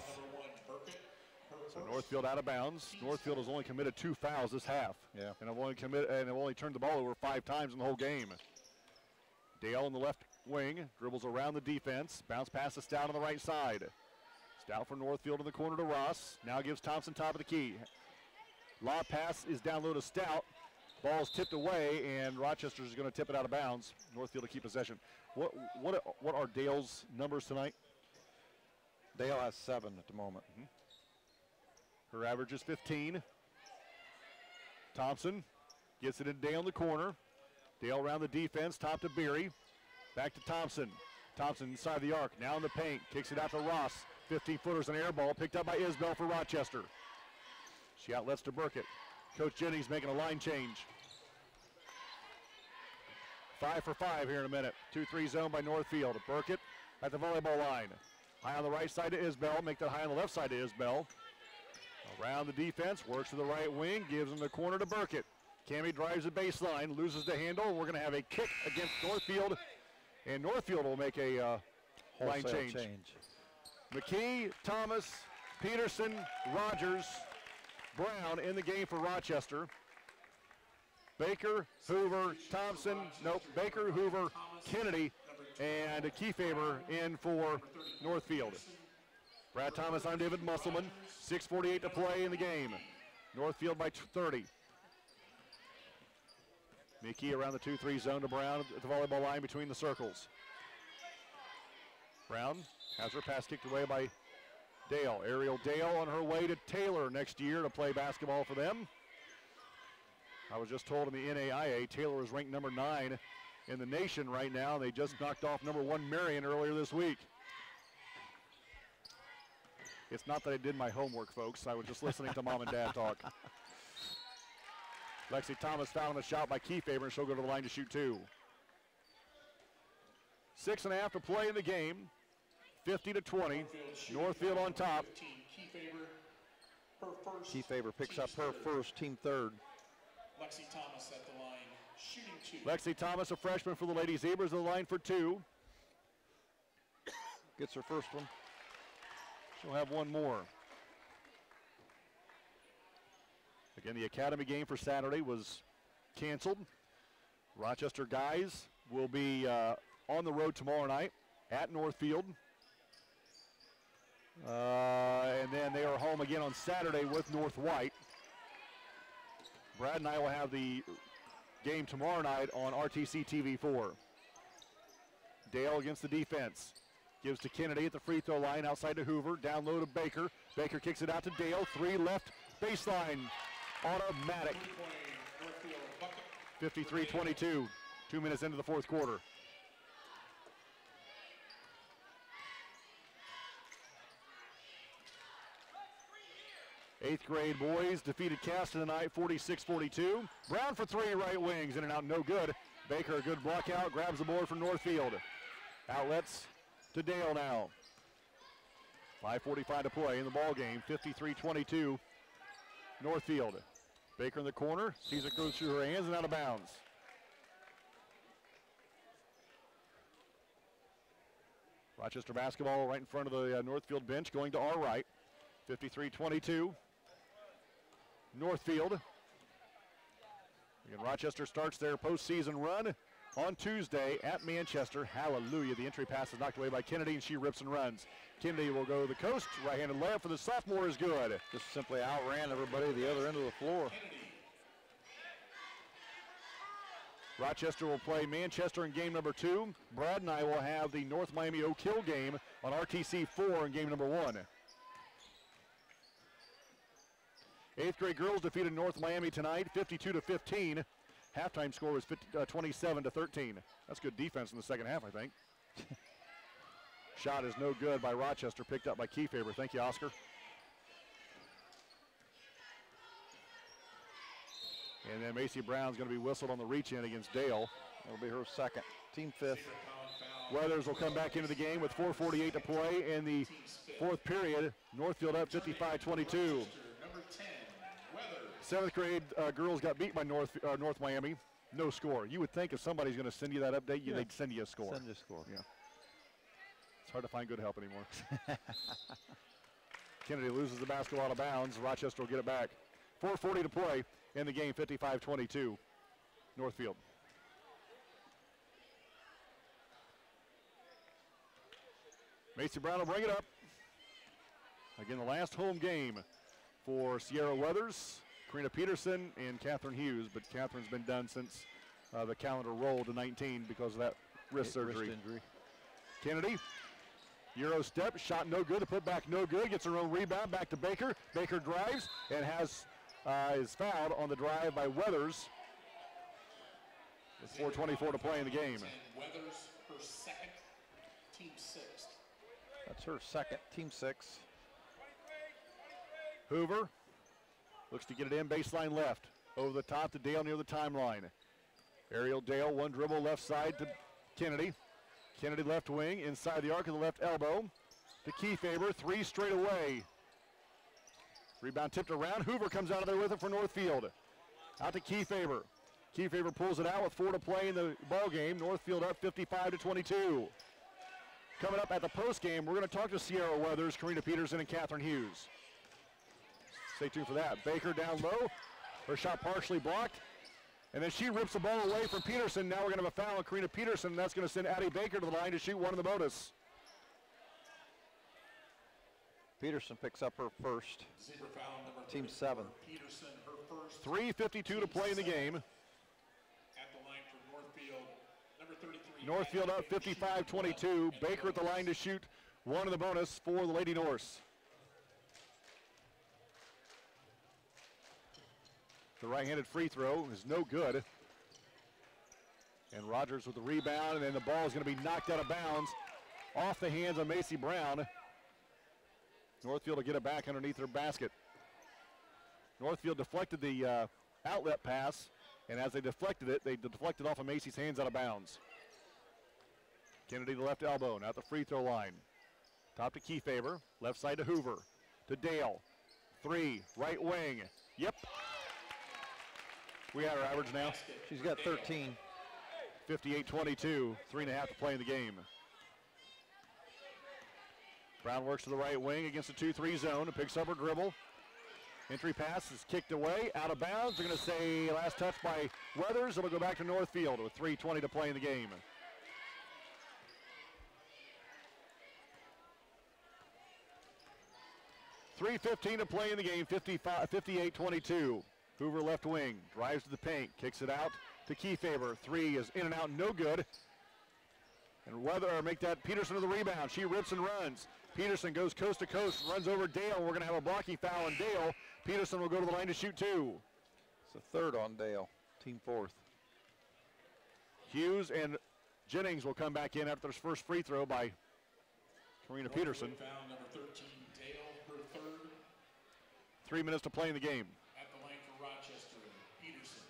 So Northfield out of bounds. Northfield has only committed 2 fouls this half. Yeah. And have only turned the ball over 5 times in the whole game. Dale in the left wing, dribbles around the defense. Bounce pass to Stout on the right side. Stout for Northfield in the corner to Ross. Now gives Thompson top of the key. Lob pass is down low to Stout. Ball is tipped away, and Rochester is going to tip it out of bounds. Northfield to keep possession. What are Dale's numbers tonight? Dale has 7 at the moment. Her average is 15. Thompson gets it in Dale in the corner. Dale around the defense, top to Beery. Back to Thompson. Thompson inside the arc, now in the paint. Kicks it out to Ross. 15-footers, an air ball picked up by Isbell for Rochester. She outlets to Burkett. Coach Jennings making a line change. 5 for 5 here in a minute. 2-3 zone by Northfield. Burkett at the volleyball line. High on the right side to Isbell. Make that high on the left side to Isbell. Around the defense, works to the right wing, gives him the corner to Burkett. Cammie drives the baseline, loses the handle. We're going to have a kick against Northfield, and Northfield will make a line change. McKee, Thomas, Peterson, Rogers, Brown in the game for Rochester. Baker, Hoover, Thompson, Baker, Hoover, Kennedy, and Kiefaber in for Northfield. Brad Thomas, I'm David Musselman. 6:48 to play in the game. Northfield by 30. Mickey around the 2-3 zone to Brown at the volleyball line between the circles. Brown has her pass kicked away by Dale. Ariel Dale on her way to Taylor next year to play basketball for them. I was just told in the NAIA, Taylor is ranked number 9 in the nation right now. They just knocked off number 1 Marion earlier this week. It's not that I did my homework, folks. I was just listening to Mom and Dad talk. Lexi Thomas found a shot by Kiefaber, and she'll go to the line to shoot 2. 6.5 to play in the game. 50-20. Northfield on top. Kiefaber picks up her first, team third. Lexi Thomas at the line, shooting 2. Lexi Thomas, a freshman for the Lady Zebras, on the line for 2. Gets her first one. She'll have one more. Again, the Academy game for Saturday was canceled. Rochester guys will be on the road tomorrow night at Northfield. And then they are home again on Saturday with North White. Brad and I will have the game tomorrow night on RTC TV4. Dale against the defense. Gives to Kennedy at the free throw line, outside to Hoover, down low to Baker. Baker kicks it out to Dale, 3 left, baseline, automatic. 53-22, 2 minutes into the fourth quarter. Eighth grade boys defeated Caston tonight, 46-42. Brown for 3 right wings, in and out, no good. Baker, a good block out, grabs the board for Northfield. Outlets to Dale now. 5:45 to play in the ball game. 53-22 Northfield. Baker in the corner, sees it goes through her hands and out of bounds. Rochester basketball right in front of the Northfield bench, going to our right. 53-22 Northfield. Again, Rochester starts their postseason run on Tuesday at Manchester. Hallelujah. The entry pass is knocked away by Kennedy, and she rips and runs. Kennedy will go to the coast. Right-handed layup for the sophomore is good. Just simply outran everybody the other end of the floor. Rochester will play Manchester in game number 2. Brad and I will have the North Miami Oak Hill game on RTC 4 in game number 1. 8th grade girls defeated North Miami tonight, 52-15. Halftime score was 27-13. That's good defense in the second half, I think. Shot is no good by Rochester, picked up by Kiefaber. Thank you, Oscar. And then Macy Brown's going to be whistled on the reach-in against Dale. That'll be her second, team 5th. Weathers will come back into the game with 4:48 to play in the fourth period. Northfield up 55-22. 7th grade girls got beat by North Miami. No score. You would think if somebody's going to send you that update, they'd send you a score. Send you a score. Yeah. It's hard to find good help anymore. Kennedy loses the basketball out of bounds. Rochester will get it back. 4:40 to play in the game, 55-22, Northfield. Macy Brown will bring it up. Again, the last home game for Sierra Weathers, Karina Peterson, and Catherine Hughes, but Catherine's been done since the calendar rolled to 19 because of that wrist surgery. Kennedy, Euro step, shot no good, the putback no good, gets her own rebound, back to Baker. Baker drives and is fouled on the drive by Weathers. With 4:24 to play in the game. Weathers, her second, team 6th. That's her second, team 6. Hoover looks to get it in, baseline left. Over the top to Dale near the timeline. Ariel Dale, one dribble left side to Kennedy. Kennedy left wing, inside the arc of the left elbow to Kiefaber, three straight away. Rebound tipped around. Hoover comes out of there with it for Northfield. Out to Kiefaber. Kiefaber pulls it out with 4 to play in the ball game. Northfield up 55-22. Coming up at the post game, we're going to talk to Sierra Weathers, Karina Peterson, and Catherine Hughes. Stay tuned for that. Baker down low. Her shot partially blocked. And then she rips the ball away from Peterson. Now we're going to have a foul on Karina Peterson. That's going to send Addie Baker to the line to shoot one in the bonus. Peterson picks up her first. Team 7. 3:52 to play in the game. At the line for Northfield, number 33. Northfield up 55-22. Baker at the line to shoot one in the bonus for the Lady Norse. The right-handed free throw is no good. And Rogers with the rebound, and then the ball is going to be knocked out of bounds off the hands of Macy Brown. Northfield will get it back underneath their basket. Northfield deflected the outlet pass, and as they deflected it, they deflected off of Macy's hands out of bounds. Kennedy the left elbow, now at the free throw line. Top to Kiefaber, left side to Hoover, to Dale. 3, right wing, yep. We had her average now. She's got 13. 58-22, 3.5 to play in the game. Brown works to the right wing against the 2-3 zone and picks up her dribble. Entry pass is kicked away, out of bounds. They're going to say last touch by Weathers. It'll go back to Northfield with 3:20 to play in the game. .3:15 to play in the game, 58-22. Hoover left wing, drives to the paint, kicks it out to Kiefaber. 3 is in and out, no good. And make that Peterson to the rebound. She rips and runs. Peterson goes coast to coast, runs over Dale. We're going to have a blocking foul on Dale. Peterson will go to the line to shoot 2. It's the third on Dale, team 4th. Hughes and Jennings will come back in after their first free throw by Karina Peterson. Foul number 13, Dale, her third. 3 minutes to play in the game. At the line for Rochester, Peterson.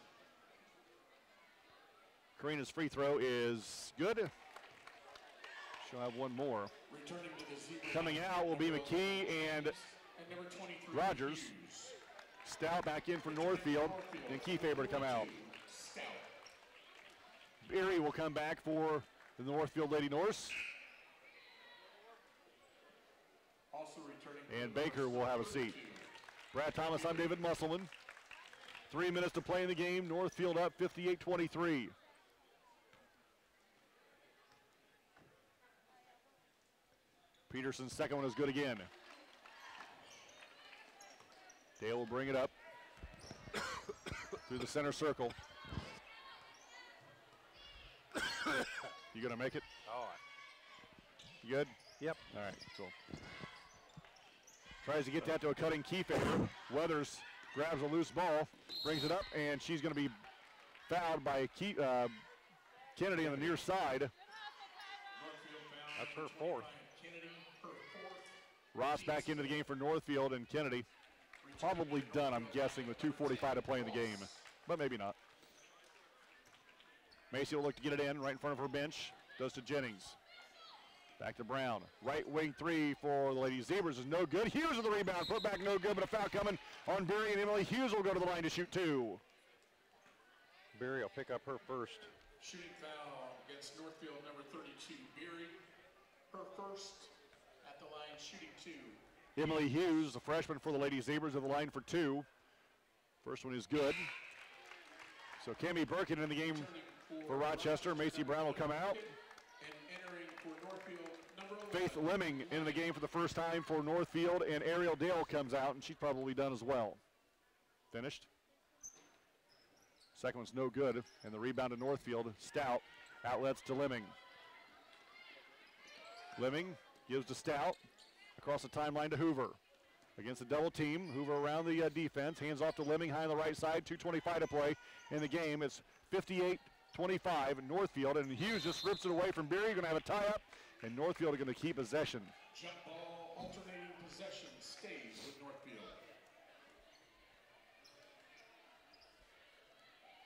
Karina's free throw is good. She'll have one more. Returning to the zero. Coming out will be McKee and number 23, Rogers. Hughes. Stout back in for Northfield, and Kiefaber to come out. Stout. Beery will come back for the Northfield Lady Norse. Also returning. And Baker will have a seat. Brad Thomas, I'm David Musselman. 3 minutes to play in the game. Northfield up 58-23. Peterson's second one is good again. Dale will bring it up through the center circle. You gonna make it? Oh. You good? Yep. All right, cool. Tries to get that to a cutting Kiefaber. Weathers grabs a loose ball, brings it up, and she's gonna be fouled by Kennedy on the near side. That's her 4th. Ross back into the game for Northfield, and Kennedy probably done, I'm guessing, with 2:45 to play in the game, but maybe not. Macy will look to get it in right in front of her bench. Does to Jennings. Back to Brown. Right wing 3 for the Lady Zebras is no good. Hughes with the rebound. Put back no good, but a foul coming on Beery, and Emily Hughes will go to the line to shoot 2. Beery will pick up her first. Shooting foul against Northfield, number 32, Beery. Her first at the line, shooting 2. Emily Hughes, the freshman for the Lady Zebras, at the line for 2. First one is good. So Cammie Birkin in the game for Rochester. Macy Brown will come out. And entering for Northfield, number 11. Faith Lemming in the game for the first time for Northfield, and Ariel Dale comes out, and she's probably done as well. Finished. Second one's no good, and the rebound to Northfield. Stout outlets to Lemming. Lemming gives to Stout across the timeline to Hoover. Against the double team, Hoover around the defense, hands off to Lemming, high on the right side, 2:25 to play in the game. It's 58-25 Northfield, and Hughes just rips it away from Beery. Going to have a tie-up, and Northfield are going to keep possession. Jump ball, alternating possession, stays with Northfield.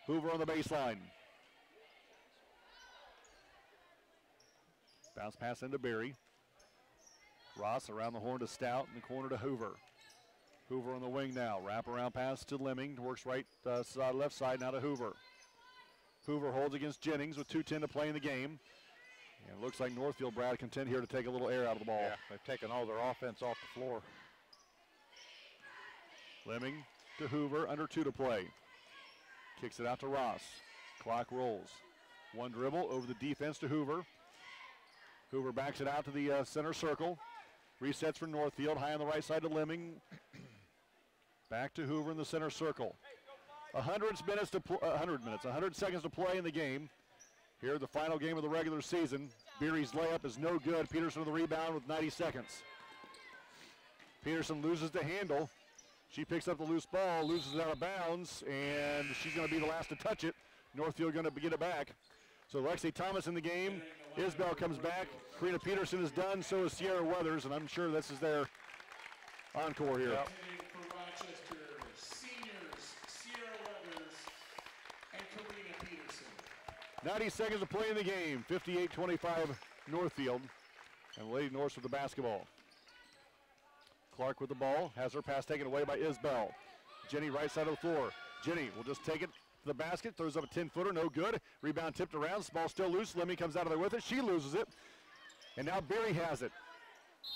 Hoover on the baseline. Bounce pass into Berry. Ross around the horn to Stout, in the corner to Hoover. Hoover on the wing now. Wrap around pass to Lemming. Works right side, left side, now to Hoover. Hoover holds against Jennings with 2:10 to play in the game. And it looks like Northfield, Brad, content here to take a little air out of the ball. Yeah, they've taken all their offense off the floor. Lemming to Hoover, under 2 to play. Kicks it out to Ross. Clock rolls. One dribble over the defense to Hoover. Hoover backs it out to the center circle. Resets for Northfield, high on the right side to Lemming. Back to Hoover in the center circle. 100 seconds to play in the game. Here, the final game of the regular season. Beery's layup is no good. Peterson with the rebound with 90 seconds. Peterson loses the handle. She picks up the loose ball, loses it out of bounds, and she's going to be the last to touch it. Northfield going to get it back. So Lexi Thomas in the game. Isbell comes back. Karina Peterson is done. So is Sierra Weathers, and I'm sure this is their encore here. Yep. For Rochester, seniors Sierra Weathers and Karina Peterson. 90 seconds to play in the game. 58-25 Northfield, and Lady Norse with the basketball. Clark with the ball, has her pass taken away by Isbell. Jenny right side of the floor. Jenny will just take it to the basket, throws up a 10-footer, no good. Rebound tipped around, ball still loose. Lemmy comes out of there with it, she loses it. And now Berry has it.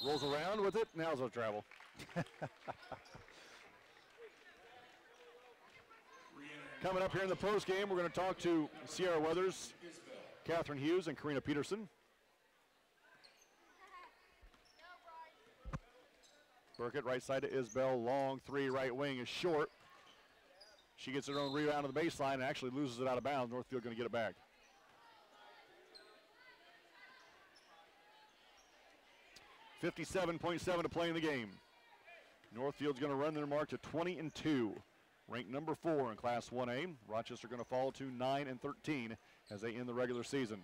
Rolls around with it, now's no travel. Coming up here in the post game, we're going to talk to Sierra Weathers, Catherine Hughes, and Karina Peterson. Burkett right side to Isbell, long 3 right wing is short. She gets her own rebound to the baseline and actually loses it out of bounds. Northfield going to get it back. .7 to play in the game. Northfield's going to run their mark to 20-2. Ranked number 4 in Class 1A. Rochester going to fall to 9-13 as they end the regular season.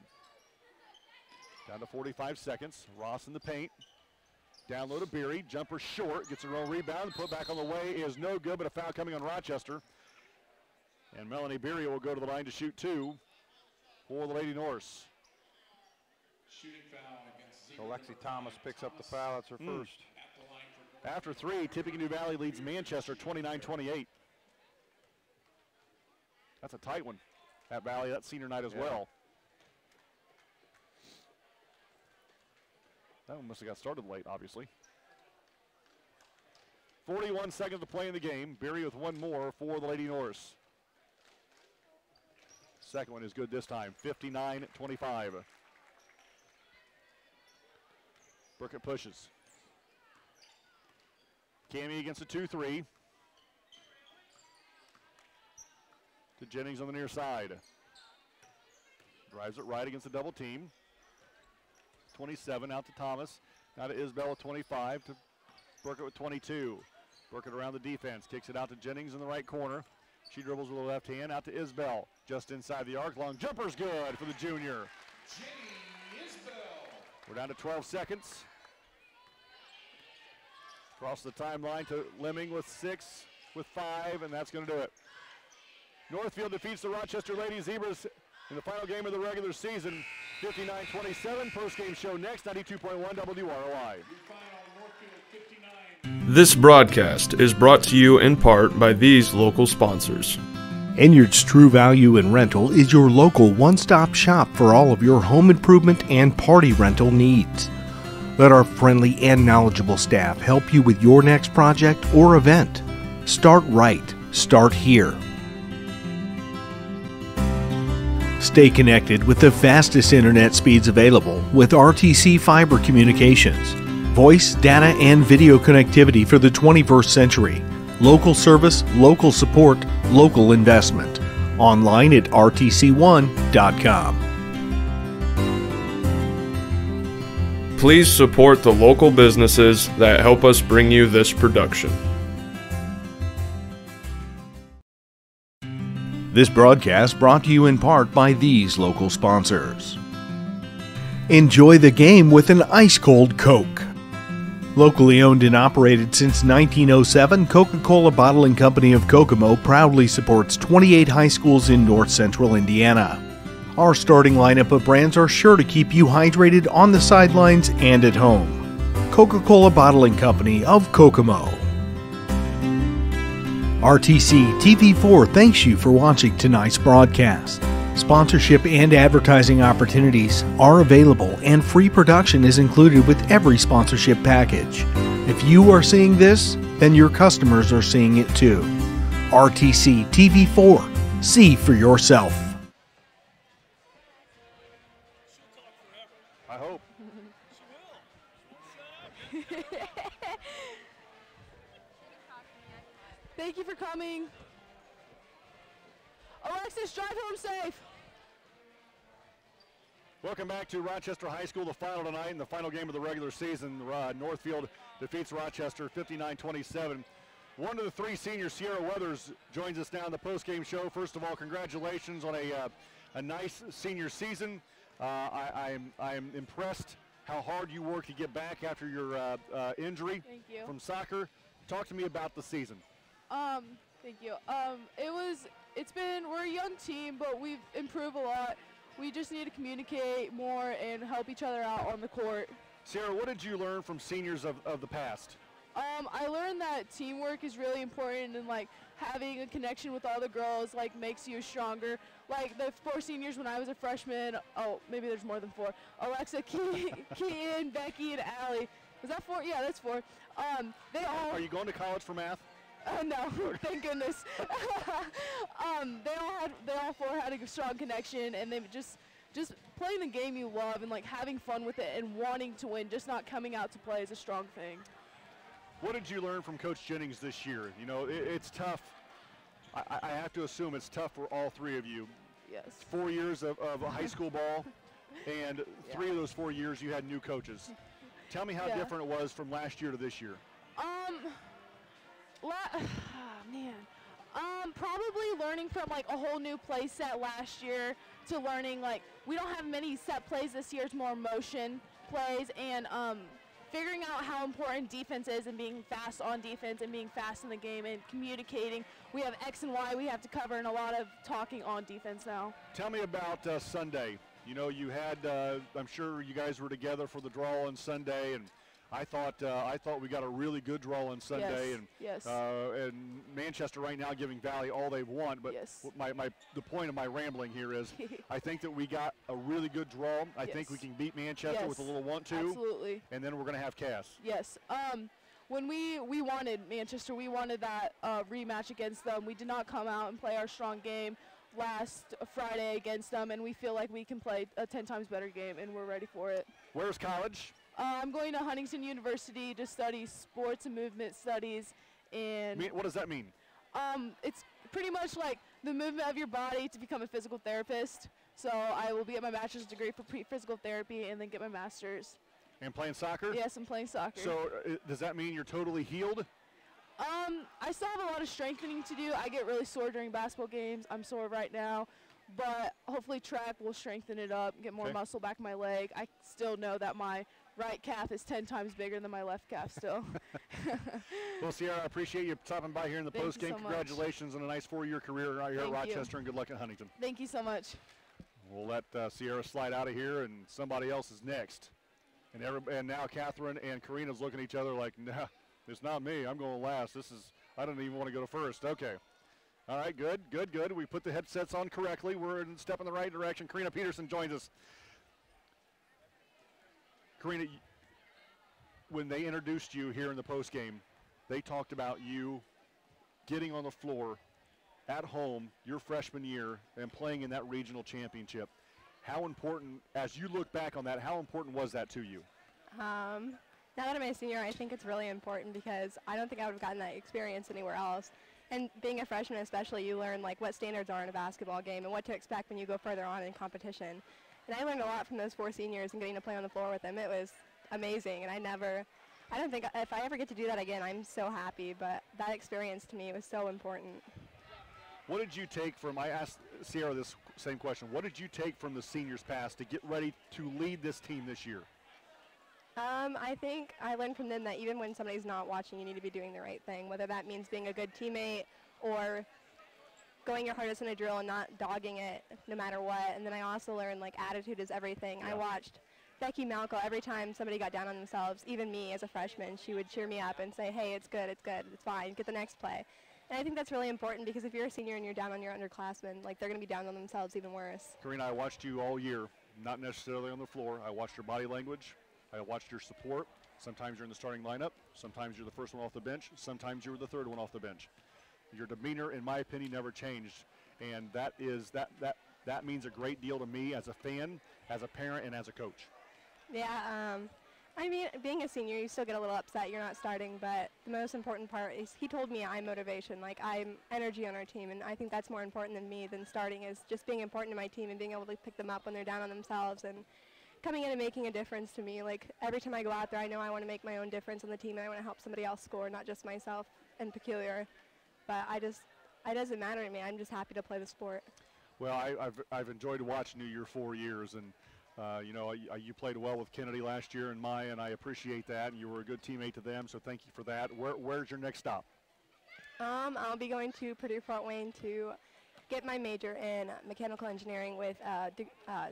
Down to 45 seconds. Ross in the paint. Down low to Beery. Jumper short. Gets her own rebound. Put back on the way is no good, but a foul coming on Rochester. And Melanie Beery will go to the line to shoot 2 for the Lady Norse. Shooting foul against So Lexi Thomas picks up the foul. That's her first. After 3, Tippecanoe Valley leads Manchester 29-28. That's a tight one at Valley. That's senior night as well. That one must have got started late, obviously. 41 seconds to play in the game. Beery with one more for the Lady Norse. Second one is good this time, 59-25. Burkett pushes. Cammie against a 2-3. To Jennings on the near side. Drives it right against the double team. 27 out to Thomas. Now to Isbell with 25. To Burkett with 22. Burkett around the defense. Kicks it out to Jennings in the right corner. She dribbles with the left hand out to Isbell. Just inside the arc. Long jumper's good for the junior. Jenny Isbell. We're down to 12 seconds. Across the timeline to Lemming with 6, with 5, and that's going to do it. Northfield defeats the Rochester Lady Zebras in the final game of the regular season, 59-27. Post-game show next, 92.1 WROI. This broadcast is brought to you in part by these local sponsors. Enyard's True Value in Rental is your local one-stop shop for all of your home improvement and party rental needs. Let our friendly and knowledgeable staff help you with your next project or event. Start right. Start here. Stay connected with the fastest internet speeds available with RTC Fiber Communications. Voice, data, and video connectivity for the 21st century. Local service, local support, local investment. Online at rtc1.com. Please support the local businesses that help us bring you this production. This broadcast brought to you in part by these local sponsors. Enjoy the game with an ice-cold Coke. Locally owned and operated since 1907, Coca-Cola Bottling Company of Kokomo proudly supports 28 high schools in north central Indiana. Our starting lineup of brands are sure to keep you hydrated on the sidelines and at home. Coca-Cola Bottling Company of Kokomo. RTC TV4 thanks you for watching tonight's broadcast. Sponsorship and advertising opportunities are available, and free production is included with every sponsorship package. If you are seeing this, then your customers are seeing it too. RTC TV4. See for yourself. I hope. Thank you for coming. Alexis, drive home safe. Welcome back to Rochester High School, the final tonight and the final game of the regular season. Northfield defeats Rochester 59-27. One of the three seniors, Sierra Weathers, joins us now in the post-game show. First of all, congratulations on a nice senior season. I am impressed how hard you worked to get back after your injury from soccer. Talk to me about the season. Thank you. We're a young team, but we've improved a lot. We just need to communicate more and help each other out on the court. Sierra, what did you learn from seniors of the past? I learned that teamwork is really important, and like having a connection with all the girls like makes you stronger. Like the 4 seniors when I was a freshman, maybe there's more than 4. Alexa, Keaton, Becky, and Allie. Was that 4? Yeah, that's 4. They all. Are you going to college for math? No, thank goodness. They all 4 had a strong connection, and they just playing the game you love and like having fun with it and wanting to win, just not coming out to play is a strong thing. What did you learn from Coach Jennings this year? You know, it's tough. I have to assume it's tough for all 3 of you. Yes. 4 years of high school ball, and 3 of those 4 years you had new coaches. Tell me how different it was from last year to this year. Probably learning from like a whole new play set last year to learning like we don't have many set plays this year. It's more motion plays, and figuring out how important defense is and being fast on defense and being fast in the game and communicating. We have X and Y we have to cover, and a lot of talking on defense now. Tell me about Sunday. You know, you had I'm sure you guys were together for the draw on Sunday, and I thought we got a really good draw on Sunday, and Manchester right now giving Valley all they want. But the point of my rambling here is, I think that we got a really good draw. I think we can beat Manchester with a little want-to. Absolutely. And then we're going to have Cass. Yes. When we wanted Manchester, we wanted that rematch against them. We did not come out and play our strong game last Friday against them, and we feel like we can play a 10 times better game, and we're ready for it. Where's college? I'm going to Huntington University to study sports and movement studies. And what does that mean? It's pretty much like the movement of your body to become a physical therapist. So I will be at my bachelor's degree for physical therapy and then get my master's. And playing soccer? Yes, I'm playing soccer. So does that mean you're totally healed? I still have a lot of strengthening to do. I get really sore during basketball games. I'm sore right now. But hopefully track will strengthen it up, get more muscle back in my leg. I still know that my right calf is 10 times bigger than my left calf still. Well, Sierra, I appreciate you stopping by here in the post game. So Congratulations on a nice 4-year career out here at Rochester, and good luck at Huntington. Thank you so much. We'll let Sierra slide out of here, and somebody else is next. And now Catherine and Karina's looking at each other like, nah, it's not me. I'm going last. I don't even want to go to first. Okay. All right, good. We put the headsets on correctly. We're in step in the right direction. Karina Peterson joins us. Karina, when they introduced you here in the postgame, they talked about you getting on the floor at home your freshman year and playing in that regional championship. How important, as you look back on that, how important was that to you? Now that I'm a senior, I think it's really important because I don't think I would have gotten that experience anywhere else. And being a freshman especially, you learn like what standards are in a basketball game and what to expect when you go further on in competition. And I learned a lot from those 4 seniors and getting to play on the floor with them. It was amazing, and I don't think if I ever get to do that again, I'm so happy, but that experience to me was so important. What did you take from, I asked Sierra this same question, what did you take from the seniors past to get ready to lead this team this year? I think I learned from them that even when somebody's not watching, you need to be doing the right thing, whether that means being a good teammate or going your hardest in a drill and not dogging it no matter what. And then I also learned, like, attitude is everything. I watched Becky Malco, every time somebody got down on themselves, even me as a freshman, she would cheer me up and say, hey, it's good, it's fine, get the next play. And I think that's really important because if you're a senior and you're down on your underclassmen, like, they're going to be down on themselves even worse. Karina, I watched you all year, not necessarily on the floor. I watched your body language. I watched your support. Sometimes you're in the starting lineup. Sometimes you're the first one off the bench. Sometimes you were the third one off the bench. Your demeanor, in my opinion, never changed. And that means a great deal to me as a fan, as a parent, and as a coach. Yeah, I mean, being a senior, you still get a little upset you're not starting, but the most important part is he told me I'm motivation, like I'm energy on our team, and I think that's more important than me than starting, is just being important to my team and being able to pick them up when they're down on themselves and coming in and making a difference to me. Like, every time I go out there, I know I want to make my own difference on the team, and I want to help somebody else score, not just myself and peculiar. But it doesn't matter to me. I'm just happy to play the sport. Well, I've enjoyed watching you your 4 years, and you know, you played well with Kennedy last year and Maya, and I appreciate that. And you were a good teammate to them, so thank you for that. Where's your next stop? I'll be going to Purdue-Fort Wayne to get my major in mechanical engineering with a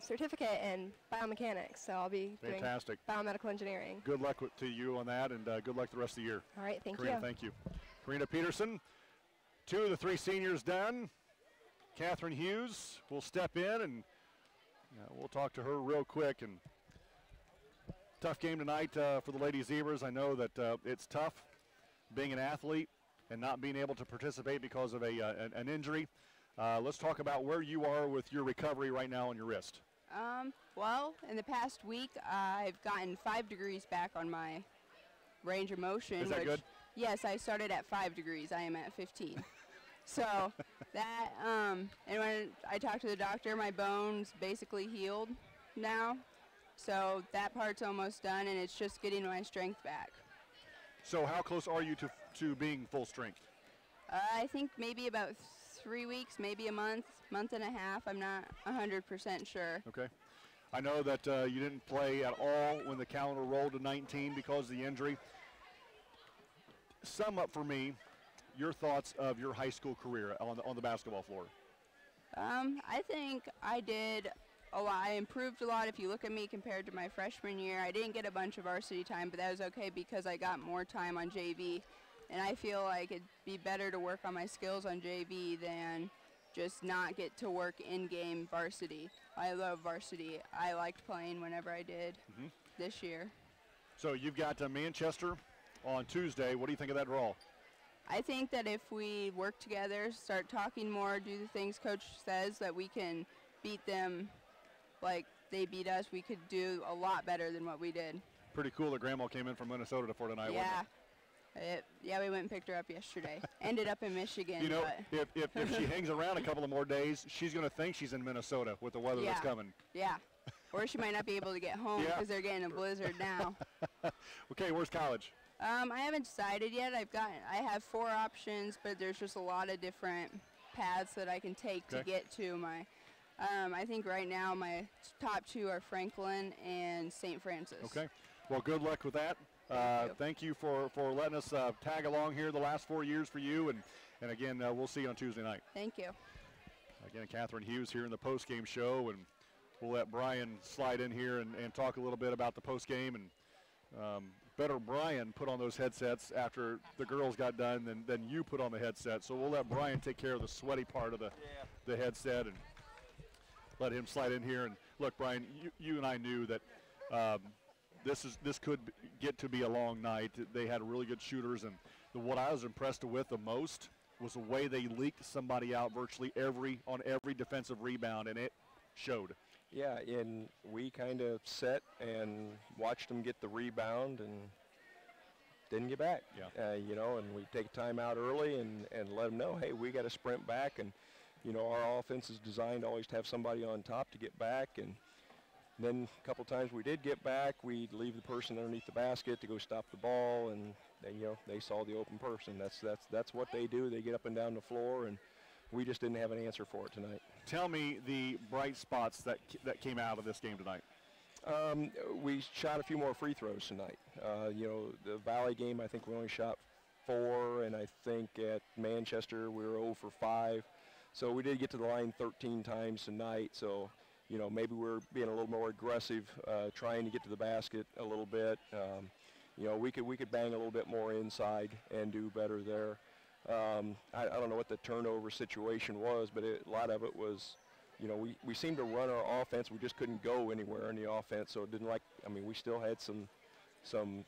certificate in biomechanics. So I'll be doing biomedical engineering. Good luck to you on that, and good luck the rest of the year. All right, Karina, thank you. Karina Peterson, 2 of the 3 seniors done. Catherine Hughes will step in, and we'll talk to her real quick. And tough game tonight for the Lady Zebras. I know that it's tough being an athlete and not being able to participate because of an injury. Let's talk about where you are with your recovery right now on your wrist. Well, in the past week, I've gotten 5 degrees back on my range of motion. Is that good? Yes, I started at 5 degrees. I am at 15. So that, and when I talked to the doctor, my bone's basically healed now. So that part's almost done, and it's just getting my strength back. So how close are you to being full strength? I think maybe about 3 weeks, maybe a month and a half. I'm not 100% sure. Okay. I know that you didn't play at all when the calendar rolled to 19 because of the injury. Sum up for me your thoughts of your high school career on the basketball floor. I think I did a lot. I improved a lot. If you look at me compared to my freshman year, I didn't get a bunch of varsity time, but that was okay because I got more time on JV. And I feel like it'd be better to work on my skills on JV than just not get to work in-game varsity. I love varsity. I liked playing whenever I did this year. So you've got Manchester on Tuesday. What do you think of that draw? I think that if we work together, start talking more, do the things Coach says, that we can beat them like they beat us. We could do a lot better than what we did. Pretty cool that Grandma came in from Minnesota for tonight, wasn't it? Yeah, we went and picked her up yesterday. Ended up in Michigan. You know, if she hangs around a couple of more days, she's going to think she's in Minnesota with the weather that's coming. Yeah, or she might not be able to get home because they're getting a blizzard now. Okay, where's college? I haven't decided yet. I have 4 options, but there's just a lot of different paths that I can take to get to my. I think right now my top 2 are Franklin and St. Francis. Okay. Well, good luck with that. Thank you for letting us tag along here the last 4 years for you, and again, we'll see you on Tuesday night. Thank you. Again, Catherine Hughes here in the post-game show, and we'll let Brian slide in here and talk a little bit about the post-game. And better Brian put on those headsets after the girls got done than you put on the headset. So we'll let Brian take care of the sweaty part of the headset and let him slide in here. And look, Brian, you and I knew that this could get to be a long night. They had really good shooters, and what I was impressed with the most was the way they leaked somebody out virtually on every defensive rebound, and it showed. Yeah, and we kind of set and watched them get the rebound and didn't get back. Yeah. You know, and we take time out early and let them know, hey, we got to sprint back. And, you know, our offense is designed to always have somebody on top to get back. And then a couple times we did get back, we'd leave the person underneath the basket to go stop the ball, and then, you know, they saw the open person. That's what they do. They get up and down the floor, and we just didn't have an answer for it tonight. Tell me the bright spots that came out of this game tonight. We shot a few more free throws tonight. You know, the Valley game, I think we only shot 4, and I think at Manchester we were 0 for 5. So we did get to the line 13 times tonight. So, you know, maybe we're being a little more aggressive, trying to get to the basket a little bit. You know, we could bang a little bit more inside and do better there. I don't know what the turnover situation was, but a lot of it was, you know, we seemed to run our offense. We just couldn't go anywhere in the offense. So it didn't I mean, we still had some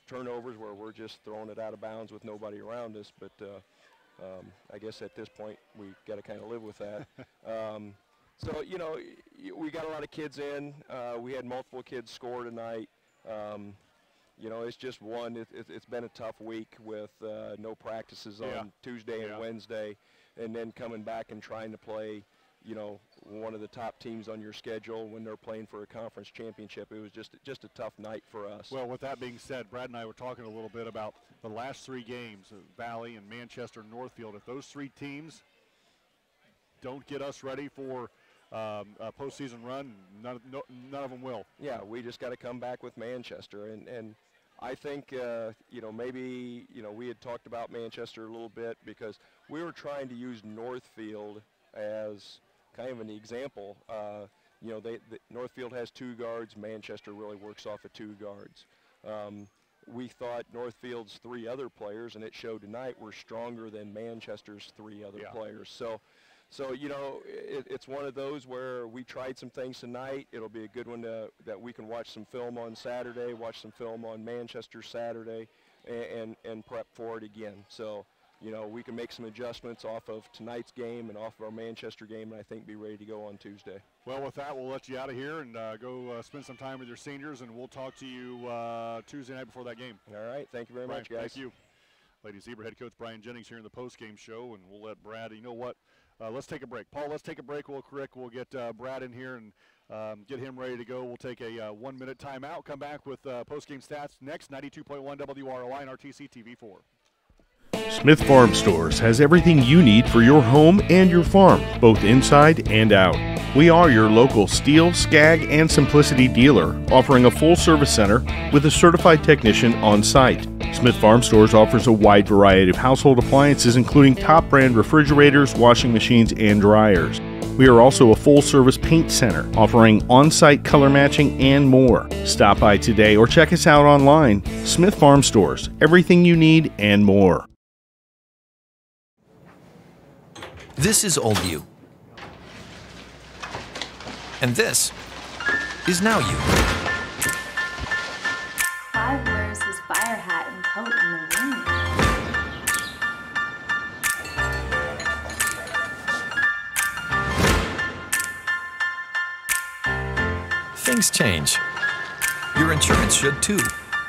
turnovers where we're just throwing it out of bounds with nobody around us. But I guess at this point we got to kind of live with that. So, you know, we got a lot of kids in. We had multiple kids score tonight. You know, it's just one. It's been a tough week with no practices on Tuesday and Wednesday, and then coming back and trying to play, you know, one of the top teams on your schedule when they're playing for a conference championship. It was just a tough night for us. Well, with that being said, Brad and I were talking a little bit about the last 3 games, Valley and Manchester and Northfield. If those 3 teams don't get us ready for a postseason run, none of them will. Yeah, we just got to come back with Manchester, and I think you know, maybe, you know, we had talked about Manchester a little bit because we were trying to use Northfield as kind of an example. You know, Northfield has 2 guards. Manchester really works off of 2 guards. We thought Northfield's 3 other players, and it showed tonight, were stronger than Manchester's 3 other players. So, you know, it's one of those where we tried some things tonight. It'll be a good one that we can watch some film on Saturday, watch some film on Manchester Saturday, and prep for it again. So, you know, we can make some adjustments off of tonight's game and off of our Manchester game, and I think be ready to go on Tuesday. Well, with that, we'll let you out of here and go spend some time with your seniors, and we'll talk to you Tuesday night before that game. All right. Thank you very much, guys. Thank you. Lady Zebra head coach Brian Jennings here in the post-game show, and we'll let Brad, you know what, let's take a break. Paul, let's take a break real quick. We'll get Brad in here and get him ready to go. We'll take a 1-minute timeout, come back with post-game stats next, 92.1 WROI and RTC TV4. Smith Farm Stores has everything you need for your home and your farm, both inside and out. We are your local Steel, Skag, and Simplicity dealer, offering a full-service center with a certified technician on site. Smith Farm Stores offers a wide variety of household appliances, including top-brand refrigerators, washing machines, and dryers. We are also a full-service paint center, offering on-site color matching and more. Stop by today or check us out online. Smith Farm Stores, everything you need and more. This is Old You. And this is Now You. 5 wears his fire hat and coat in the wind. Things change. Your insurance should too.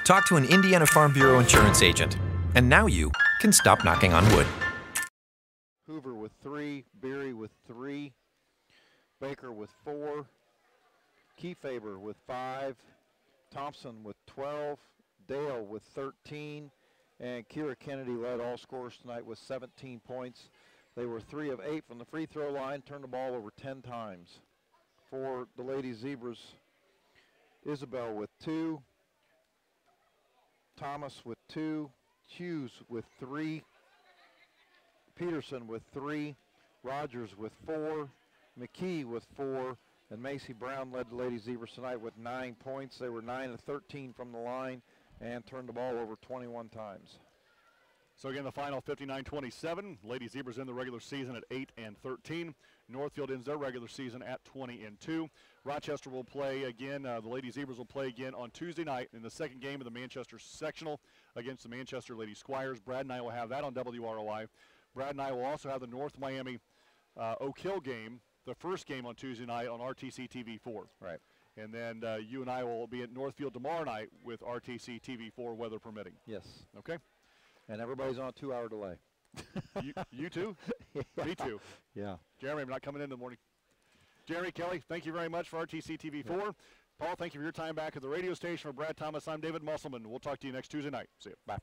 Talk to an Indiana Farm Bureau insurance agent. And now you can stop knocking on wood. Hoover with 3, Beery with 3, Baker with 4, Kiefaber with 5, Thompson with 12, Dale with 13, and Kira Kennedy led all scorers tonight with 17 points. They were 3 of 8 from the free throw line, turned the ball over 10 times. For the Lady Zebras, Isabel with 2, Thomas with 2, Hughes with 3, Peterson with 3, Rogers with 4, McKee with 4, and Macy Brown led the Lady Zebras tonight with 9 points. They were 9 of 13 from the line and turned the ball over 21 times. So again, the final 59-27. Lady Zebras in the regular season at 8-13. Northfield ends their regular season at 20-2. Rochester will play again. The Lady Zebras will play again on Tuesday night in the second game of the Manchester sectional against the Manchester Lady Squires. Brad and I will have that on WROI. Brad and I will also have the North Miami Oak Hill game, the first game on Tuesday night on RTC TV4. Right. And then you and I will be at Northfield tomorrow night with RTC TV4, weather permitting. Yes. Okay. And everybody's on a 2-hour delay. You too? Yeah. Me too. Yeah. Jeremy, I'm not coming in the morning. Jeremy, Kelly, thank you very much for RTC TV4. Yeah. Paul, thank you for your time back at the radio station. For Brad Thomas, I'm David Musselman. We'll talk to you next Tuesday night. See you. Bye.